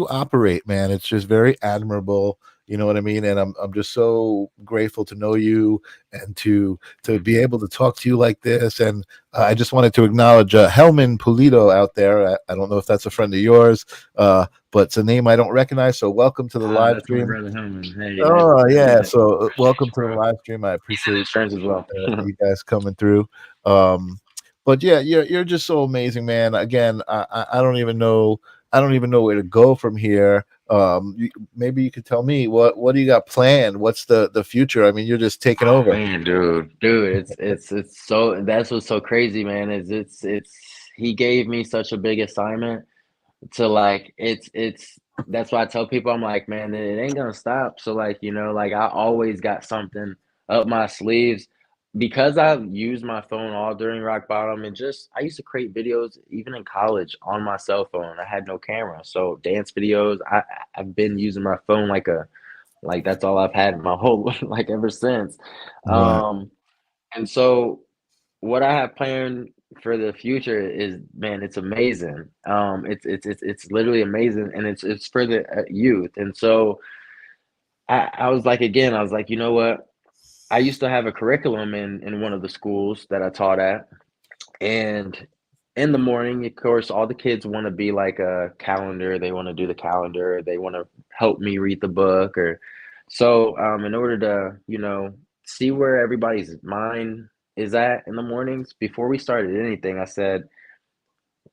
B: operate, man. It's just very admirable. You know what I mean? And I'm just so grateful to know you and to be able to talk to you like this. And I just wanted to acknowledge Helman Pulido out there. I don't know if that's a friend of yours, but it's a name I don't recognize. So welcome to the live
C: That's my
B: stream.
C: brother Herman. Hey,
B: Oh yeah,
C: nice
B: so
C: to meet
B: welcome
C: you,
B: to the
C: bro.
B: live stream. I
C: He's in
B: appreciate
C: insurance as well.
B: you guys coming through. But yeah, you're just so amazing, man. Again, I don't even know where to go from here. Maybe you could tell me what do you got planned? What's the future? I mean, you're just taking
C: Oh
B: over.
C: man, dude, it's so, that's what's so crazy, man. Is it's he gave me such a big assignment to like it's that's why I tell people, I'm like, man, it ain't gonna stop. So like, you know, like I always got something up my sleeves, because I used my phone all during rock bottom, and just I used to create videos even in college on my cell phone. I had no camera, so dance videos. I've been using my phone like a, like that's all I've had my whole like ever since.
B: Right.
C: Um, and so what I have planned for the future is, man, it's amazing. It's literally amazing, and it's for the youth. And so I was like, again, I was like, you know what? I used to have a curriculum in one of the schools that I taught at, and in the morning, of course, all the kids want to be like a calendar. They want to do the calendar. They want to help me read the book, or so. In order to, see where everybody's mind is at in the mornings, before we started anything, I said,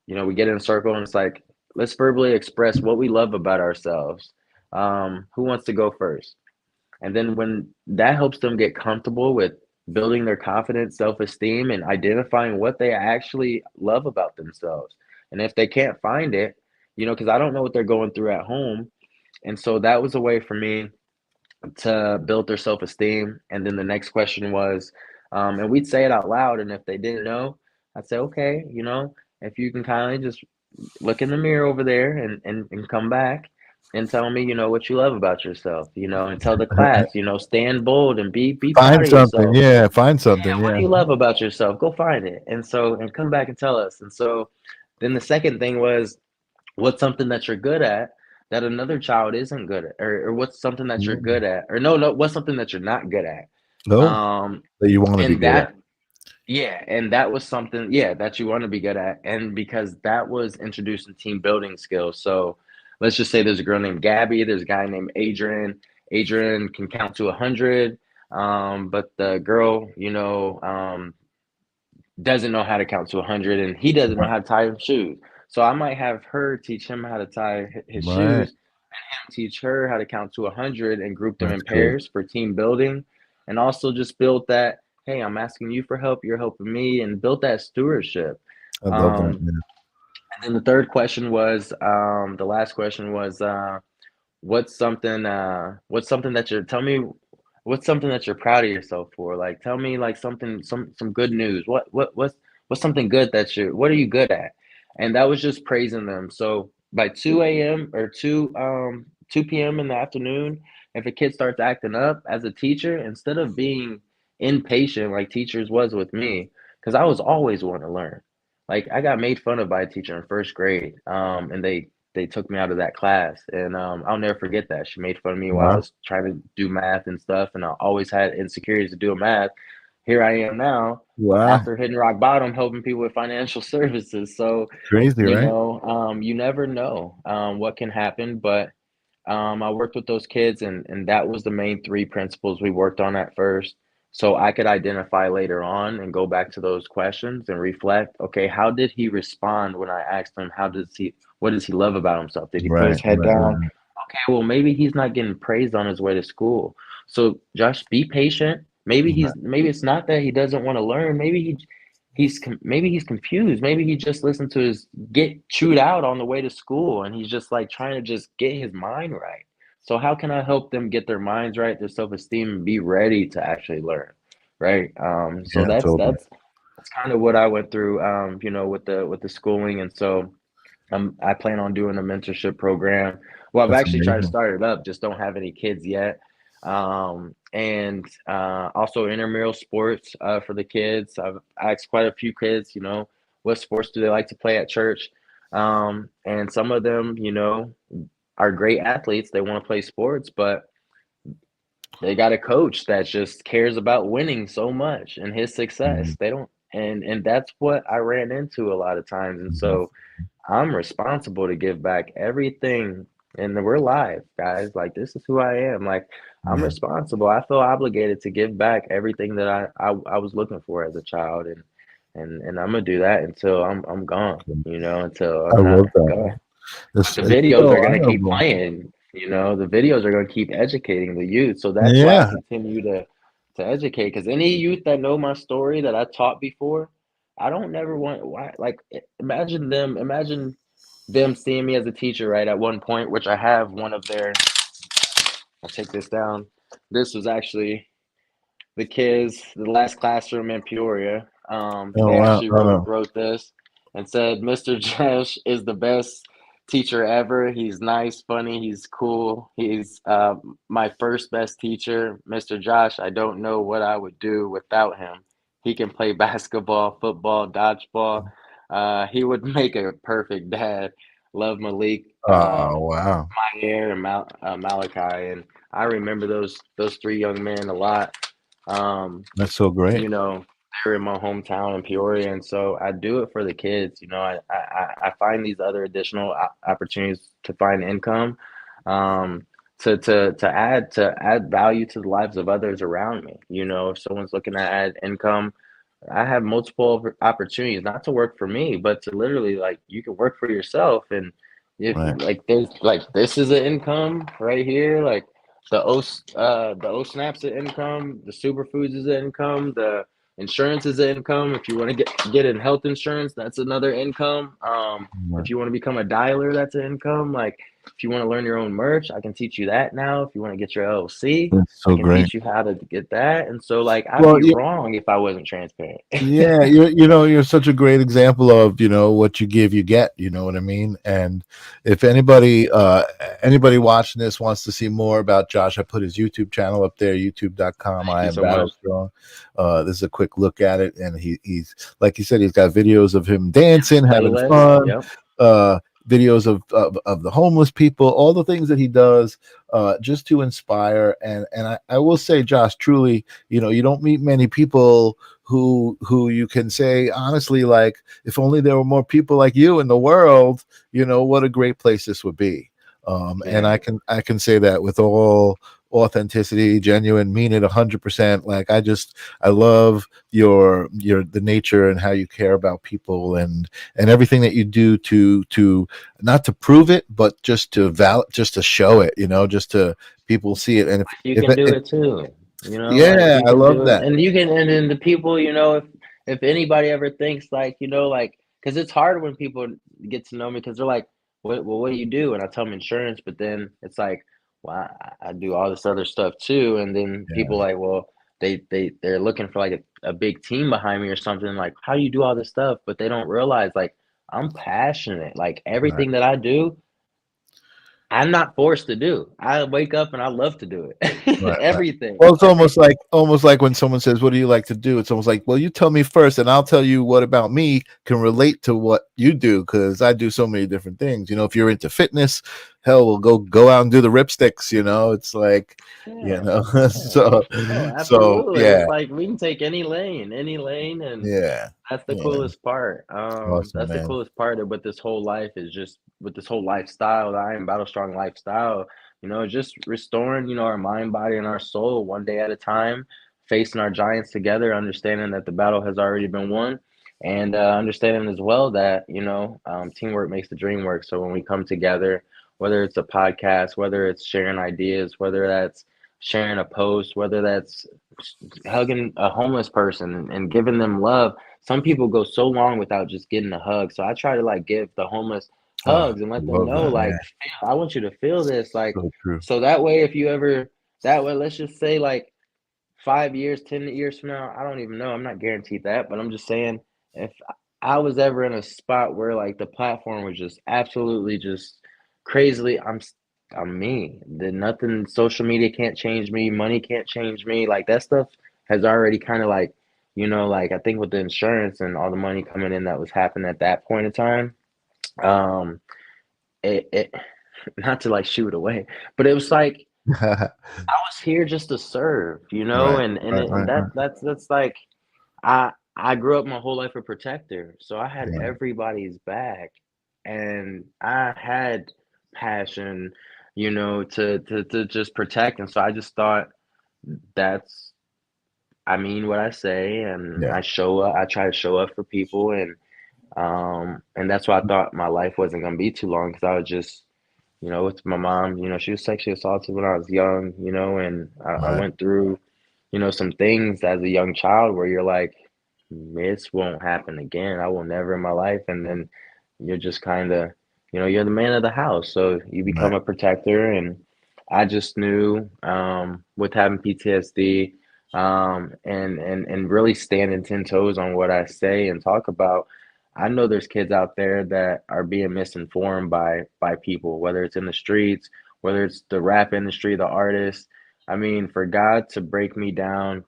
C: we get in a circle and it's like, let's verbally express what we love about ourselves. Who wants to go first? And then when that helps them get comfortable with building their confidence, self-esteem, and identifying what they actually love about themselves. And if they can't find it, because I don't know what they're going through at home. And so that was a way for me to build their self-esteem. And then the next question was, and we'd say it out loud. And if they didn't know, I'd say, okay, if you can kindly just look in the mirror over there and come back and tell me, what you love about yourself, and tell the class, stand bold and be proud
B: Find
C: of
B: something.
C: yourself.
B: Yeah, find something.
C: Yeah, what do
B: Yeah.
C: you love about yourself? Go find it. And come back and tell us. And so then the second thing was, what's something that you're good at that another child isn't good at, or what's something that you're good at, or no, what's something that you're not good at.
B: No,
C: Um,
B: that you want to be
C: and
B: good at.
C: that Yeah, and that was something, yeah, that you want to be good at. And because that was introducing team building skills. So let's just say there's a girl named Gabby, there's a guy named Adrian. Adrian can count to 100, but the girl, doesn't know how to count to 100, and he doesn't know
B: Right.
C: how to tie his shoes. So I might have her teach him how to tie his
B: Right.
C: shoes, and him teach her how to count to 100 and group them
B: That's
C: in
B: cool.
C: pairs for team building. And also just build that, hey, I'm asking you for help, you're helping me, and build that stewardship.
B: I love that.
C: Um, and then the third question was, the last question was, what's something that you're, tell me, what's something that you're proud of yourself for? Like, tell me like something, some good news. What's something good that what are you good at? And that was just praising them. So by 2 a.m. or 2 p.m. in the afternoon, if a kid starts acting up as a teacher, instead of being impatient like teachers was with me, because I was always wanting to learn. Like, I got made fun of by a teacher in first grade, and they took me out of that class, and I'll never forget that. She made fun of me while I
B: Wow.
C: was trying to do math and stuff, and I always had insecurities to do math. Here I am now,
B: Wow.
C: after hitting rock bottom, helping people with financial services. So,
B: Crazy, right?
C: you never know what can happen, but I worked with those kids, and that was the main three principles we worked on at first. So I could identify later on and go back to those questions and reflect, okay, how did he respond when I asked him, what does he love about himself? Did he put
B: Right.
C: his head
B: Right.
C: down?
B: Right.
C: Okay, well, maybe he's not getting praised on his way to school. So Josh, be patient. Maybe
B: Right.
C: maybe it's not that he doesn't want to learn. Maybe he's confused. Maybe he just listened to his get chewed out on the way to school, and he's just like trying to just get his mind right. So how can I help them get their minds right, their self-esteem, and be ready to actually learn, right? So
B: Yeah, totally.
C: that's kind of what I went through, with the schooling. And so I plan on doing a mentorship program. Well, I've
B: That's
C: actually tried to
B: amazing.
C: start it up, just don't have any kids yet. And also intramural sports for the kids. I've asked quite a few kids, what sports do they like to play at church? And some of them, are great athletes. They want to play sports, but they got a coach that just cares about winning so much and his
B: Mhm.
C: success. They don't, and that's what I ran into a lot of times. And
B: Mhm.
C: so I'm responsible to give back everything. And we're live, guys. Like, this is who I am. Like, I'm
B: Yeah.
C: responsible. I feel obligated to give back everything that I was looking for as a child, and I'm gonna do that until I'm gone. Until
B: I
C: I'm not
B: love that.
C: gone. But the
B: It's
C: videos
B: so
C: are gonna keep
B: honorable.
C: playing. The videos are gonna keep educating the youth. So that's why I
B: Yeah.
C: continue to educate. Because any youth that know my story that I taught before, I don't never want why like imagine them seeing me as a teacher, right? At one point, which I have one of their, I'll take this down. This was actually the kids, the last classroom in Peoria.
B: Oh
C: They
B: wow.
C: actually
B: Oh
C: wrote
B: no.
C: wrote this and said, "Mr. Josh is the best teacher ever. He's nice, funny, he's cool. He's my first best teacher. Mr. Josh, I don't know what I would do without him. He can play basketball, football, dodgeball. He would make a perfect dad. Love Malik,
B: Oh wow.
C: Mayer, and Malachi." And I remember those three young men a lot.
B: That's so great.
C: You know, they're in my hometown in Peoria, and so I do it for the kids. You know, I find these other additional opportunities to find income, um, to add value to the lives of others around me. You know, if someone's looking to add income, I have multiple opportunities, not to work for me, but to literally, like, you can work for yourself. And if
B: Right.
C: like there's like this is an income right here, like the O snaps an income, the superfoods is an income, the insurance is an income. If you want to get in health insurance, that's another income.
B: Right.
C: If you want to become a dialer, that's an income. Like, if you want to learn your own merch, I can teach you that now. If you want to get your LLC,
B: That's
C: I
B: so
C: can
B: great.
C: teach you how to get that. And so, like, I'd
B: Well,
C: be wrong if I wasn't transparent.
B: yeah, you're such a great example of, what you give, you get, you know what I mean? And if anybody watching this wants to see more about Josh, I put his YouTube channel up there, youtube.com.
C: Thank
B: I
C: you
B: am
C: so much.
B: Battlestrong. This is a quick look at it, and he's, like you said, he's got videos of him dancing, having
C: Playlist.
B: fun,
C: Yep.
B: videos of the homeless people, all the things that he does, just to inspire. And I will say, Josh, truly, you don't meet many people who you can say honestly, like, if only there were more people like you in the world, what a great place this would be. And
C: Yeah.
B: I can say that with all authenticity, genuine, mean it 100%. Like, I love the nature and how you care about people, and everything that you do to not to prove it, but just to show it, just to people see it. And
C: You
B: if
C: can do
B: it,
C: it too. You know, like,
B: yeah,
C: you
B: I
C: can
B: love
C: do it,
B: that.
C: and you can, and then the people, if anybody ever thinks, like, like, because it's hard when people get to know me, because they're like, what do you do? And I tell them insurance, but then it's like, well, I do all this other stuff too. And then people,
B: Yeah,
C: like, well, they're looking for, like, a big team behind me or something. Like, how do you do all this stuff? But they don't realize, like, I'm passionate. Like,
B: right.
C: everything that I do, I'm not forced to do. I wake up and I love to do it.
B: Right, right.
C: Everything,
B: Well, it's
C: everything.
B: almost like when someone says, "What do you like to do?" It's almost like, "Well, you tell me first, and I'll tell you what about me can relate to what you do, because I do so many different things." If you're into fitness, hell, we'll go out and do the ripsticks. It's like,
C: Yeah, yeah.
B: so
C: Oh,
B: so
C: absolutely.
B: yeah,
C: It's like we can take any lane, and
B: yeah,
C: that's the
B: yeah.
C: coolest part.
B: Awesome,
C: That's the
B: man.
C: coolest part of what this whole life is, just with this whole lifestyle, the I am battle strong lifestyle, just restoring, our mind, body, and our soul one day at a time, facing our giants together, understanding that the battle has already been won, and understanding as well that, teamwork makes the dream work. So when we come together, whether it's a podcast, whether it's sharing ideas, whether that's sharing a post, whether that's hugging a homeless person and giving them love. Some people go so long without just getting a hug. So I try to, like, give the homeless
B: Oh,
C: hugs and
B: I
C: let them
B: love
C: know,
B: that,
C: like,
B: man.
C: I want you to feel this. Like,
B: So true.
C: so that way, if you ever, that way, let's just say, like, 5 years, 10 years from now, I don't even know. I'm not guaranteed that, but I'm just saying, if I was ever in a spot where, like, the platform was just absolutely just crazily, I'm me. Then nothing, social media can't change me, money can't change me. Like, that stuff has already kind of, like, like, I think with the insurance and all the money coming in that was happening at that point in time, um, it not to, like, shoot away, but it was like I was here just to serve,
B: Right,
C: and
B: right,
C: it, and
B: right, right.
C: that's like, I grew up my whole life a protector, so I had
B: Right.
C: everybody's back, and I had passion, to just protect, and so I just thought, that's I mean what I say, and
B: Yeah.
C: I show up. I try to show up for people, and that's why I thought my life wasn't gonna be too long, because I was just, with my mom. She was sexually assaulted when I was young, and I
B: Right.
C: went through, some things as a young child where you're like, this won't happen again. I will never in my life. And then you're just kind of, you're the man of the house. So you become
B: Right.
C: a protector. And I just knew, with having PTSD, and really standing 10 toes on what I say and talk about, I know there's kids out there that are being misinformed by people, whether it's in the streets, whether it's the rap industry, the artists. I mean, for God to break me down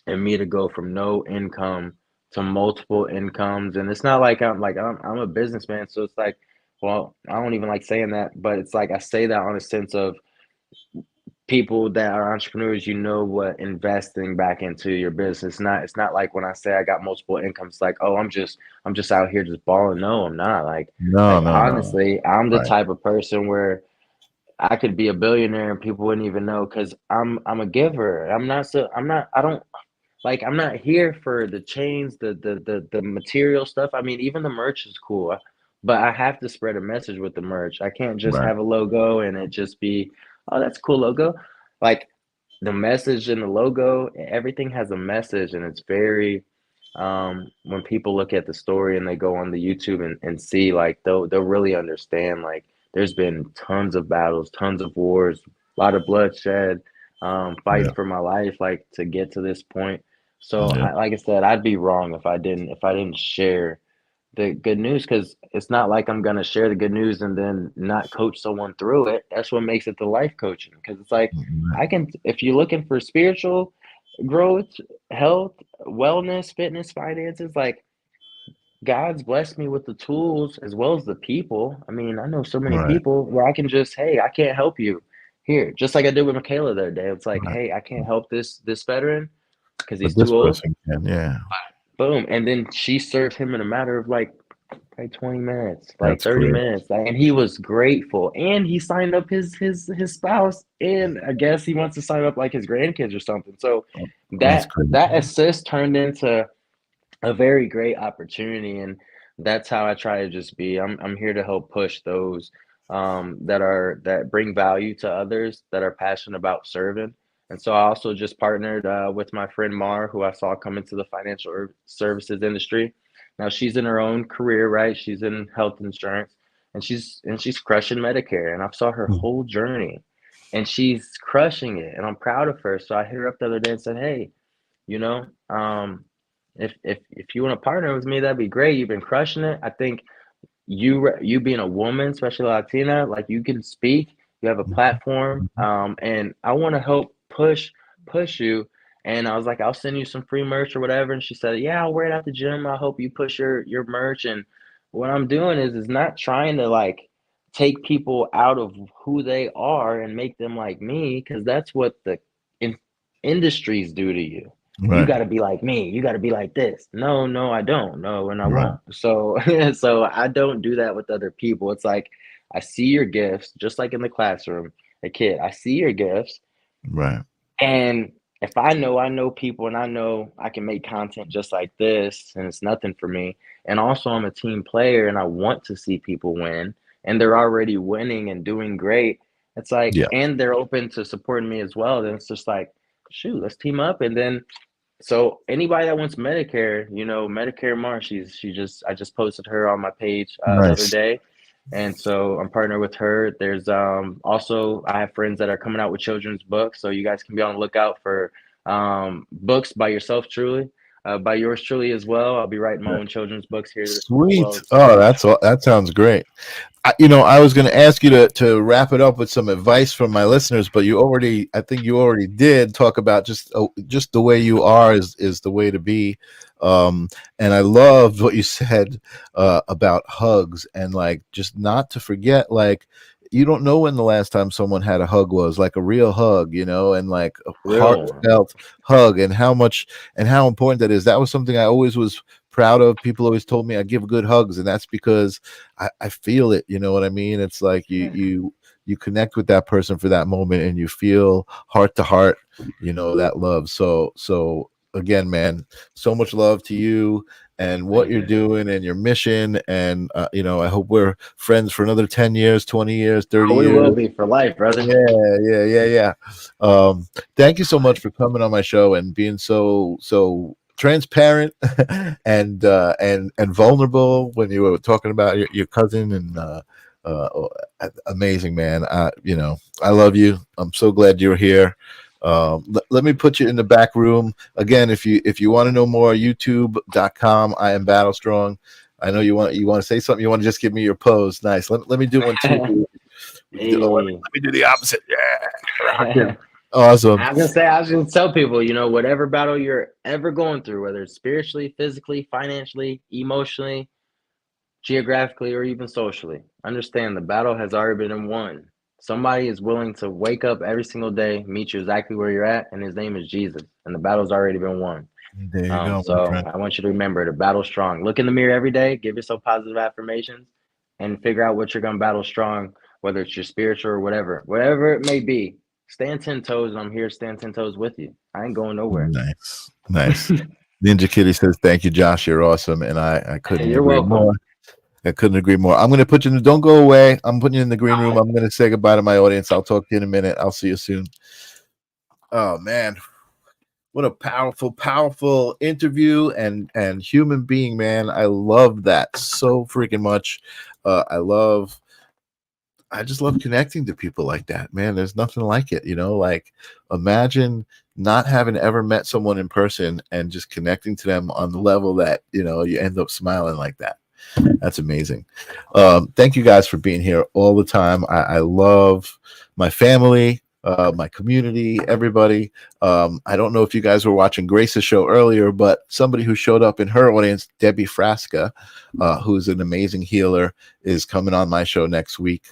C: and me to go from no income to multiple incomes, and it's not like I'm a businessman, so it's like, well, I don't even like saying that, but it's like I say that on a sense of people that are entrepreneurs, you know what investing back into your business. It's not like when I say I got multiple incomes, like, oh, I'm just out here just balling. No, I'm not.
B: No,
C: Like
B: no, no.
C: honestly, I'm the
B: Right,
C: type of person where I could be a billionaire and people wouldn't even know because I'm a giver. I'm not I don't like I'm not here for the chains, the material stuff. I mean, even the merch is cool, but I have to spread a message with the merch. I can't just
B: right.
C: have a logo and it just be, oh, that's a cool logo. Like the message in the logo, everything has a message, and it's very when people look at the story and they go on the YouTube and see, like they'll really understand, like there's been tons of battles, tons of wars, a lot of bloodshed, fighting
B: Yeah,
C: for my life, like to get to this point. So
B: yeah,
C: like I said, I'd be wrong if I didn't share the good news, because it's not like I'm gonna share the good news and then not coach someone through it. That's what makes it the life coaching, because it's like
B: right,
C: I can, if you're looking for spiritual growth, health, wellness, fitness, finances, like God's blessed me with the tools as well as the people. I mean, I know so many
B: right,
C: people where I can just, hey, I can't help you here, just like I did with Michaela the other day. It's like,
B: right.
C: hey, I can't help this veteran because
B: But
C: he's
B: this
C: too old.
B: person can, yeah.
C: Boom, and then she served him in a matter of like 20 minutes, like
B: That's
C: 30
B: great.
C: minutes. Like, and he was grateful. And he signed up his spouse. And I guess he wants to sign up like his grandkids or something. So
B: That's great.
C: that assist turned into a very great opportunity. And that's how I try to just be. I'm here to help push those that bring value to others, that are passionate about serving. And so I also just partnered with my friend Mar, who I saw come into the financial services industry. Now she's in her own career, right? She's in health insurance, and she's crushing Medicare. And I saw her
B: Mm.
C: whole journey, and she's crushing it. And I'm proud of her. So I hit her up the other day and said, "Hey, you know, if you want to partner with me, that'd be great. You've been crushing it. I think you being a woman, especially Latina, like you can speak, you have a platform, and I want to help push you." And I was like, I'll send you some free merch or whatever. And she said, yeah, I'll wear it at the gym. I hope you push your merch. And what I'm doing is not trying to like take people out of who they are and make them like me, because that's what the in, industries do to you. You
B: Right,
C: got to be like me. You got to be like this. No, no, I don't. No, and I
B: right,
C: won't. So, so I don't do that with other people. It's like I see your gifts, just like in the classroom. A kid, I see your gifts,
B: right.
C: and if I know people, and I know I can make content just like this, and it's nothing for me. And also, I'm a team player, and I want to see people win, and they're already winning and doing great. It's like,
B: Yeah.
C: and they're open to supporting me as well. Then it's just like, shoot, let's team up, and then so anybody that wants Medicare, Medicare March, I just posted her on my page the other
B: Nice.
C: day. And so I'm partnered with her. There's also I have friends that are coming out with children's books. So you guys can be on the lookout for books by yourself truly, by yours truly as well. I'll be writing my own children's books here as well.
B: Sweet.
C: So
B: Oh, that sounds great. I was going to ask you to wrap it up with some advice from my listeners, but I think you already did talk about just the way you are is the way to be. And I loved what you said about hugs, and like just not to forget, like you don't know when the last time someone had a hug was, like a real hug, and like a
C: real one.
B: heartfelt hug, and how important that is. That was something I always was proud of. People always told me I give good hugs, and that's because I feel it. You know what I mean? It's like you connect with that person for that moment, and you feel heart to heart, that love. So again, man, so much love to you and what
C: Thank
B: you're
C: you.
B: doing and your mission. And I hope we're friends for another 10 years, 20 years, 30
C: Oh, we will
B: years.
C: be for life, brother.
B: Yeah. Thank you so much for coming on my show and being so transparent and vulnerable when you were talking about your cousin, and uh, amazing, man. I love you. I'm so glad you're here. Let me put you in the back room again. If you want to know more, youtube.com. I am Battlestrong. I know you want to say something. You want to just give me your pose. Nice. Let me do one too. Let
C: Hey.
B: me do the opposite. Yeah. Rockin'. Awesome.
C: I was gonna tell people, whatever battle you're ever going through, whether it's spiritually, physically, financially, emotionally, geographically, or even socially, understand the battle has already been won. Somebody is willing to wake up every single day, meet you exactly where you're at, and his name is Jesus. And the battle's already been won.
B: There you go, my
C: So
B: friend.
C: I want you to remember to battle strong. Look in the mirror every day, give yourself positive affirmations, and figure out what you're going to battle strong, whether it's your spiritual or whatever it may be. Stand 10 toes, and I'm here to stand 10 toes with you. I ain't going nowhere.
B: Nice. Ninja Kitty says, thank you, Josh. You're awesome. And I couldn't
C: You're
B: agree
C: welcome.
B: more. I couldn't agree more. I'm going to put you in, don't go away. I'm putting you in the green room. I'm going to say goodbye to my audience. I'll talk to you in a minute. I'll see you soon. Oh, man. What a powerful interview and human being, man. I love that so freaking much. I just love connecting to people like that, man. There's nothing like it, like imagine not having ever met someone in person and just connecting to them on the level that, you end up smiling like that. That's amazing. Thank you guys for being here all the time. I love my family, my community, everybody. I don't know if you guys were watching Grace's show earlier, but somebody who showed up in her audience, Debbie Frasca, who's an amazing healer, is coming on my show next week.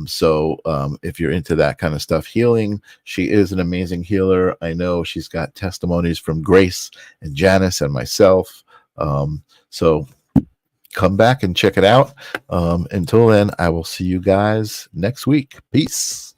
B: So if you're into that kind of stuff, healing, she is an amazing healer. I know she's got testimonies from Grace and Janice and myself. So come back and check it out. Until then, I will see you guys next week. Peace.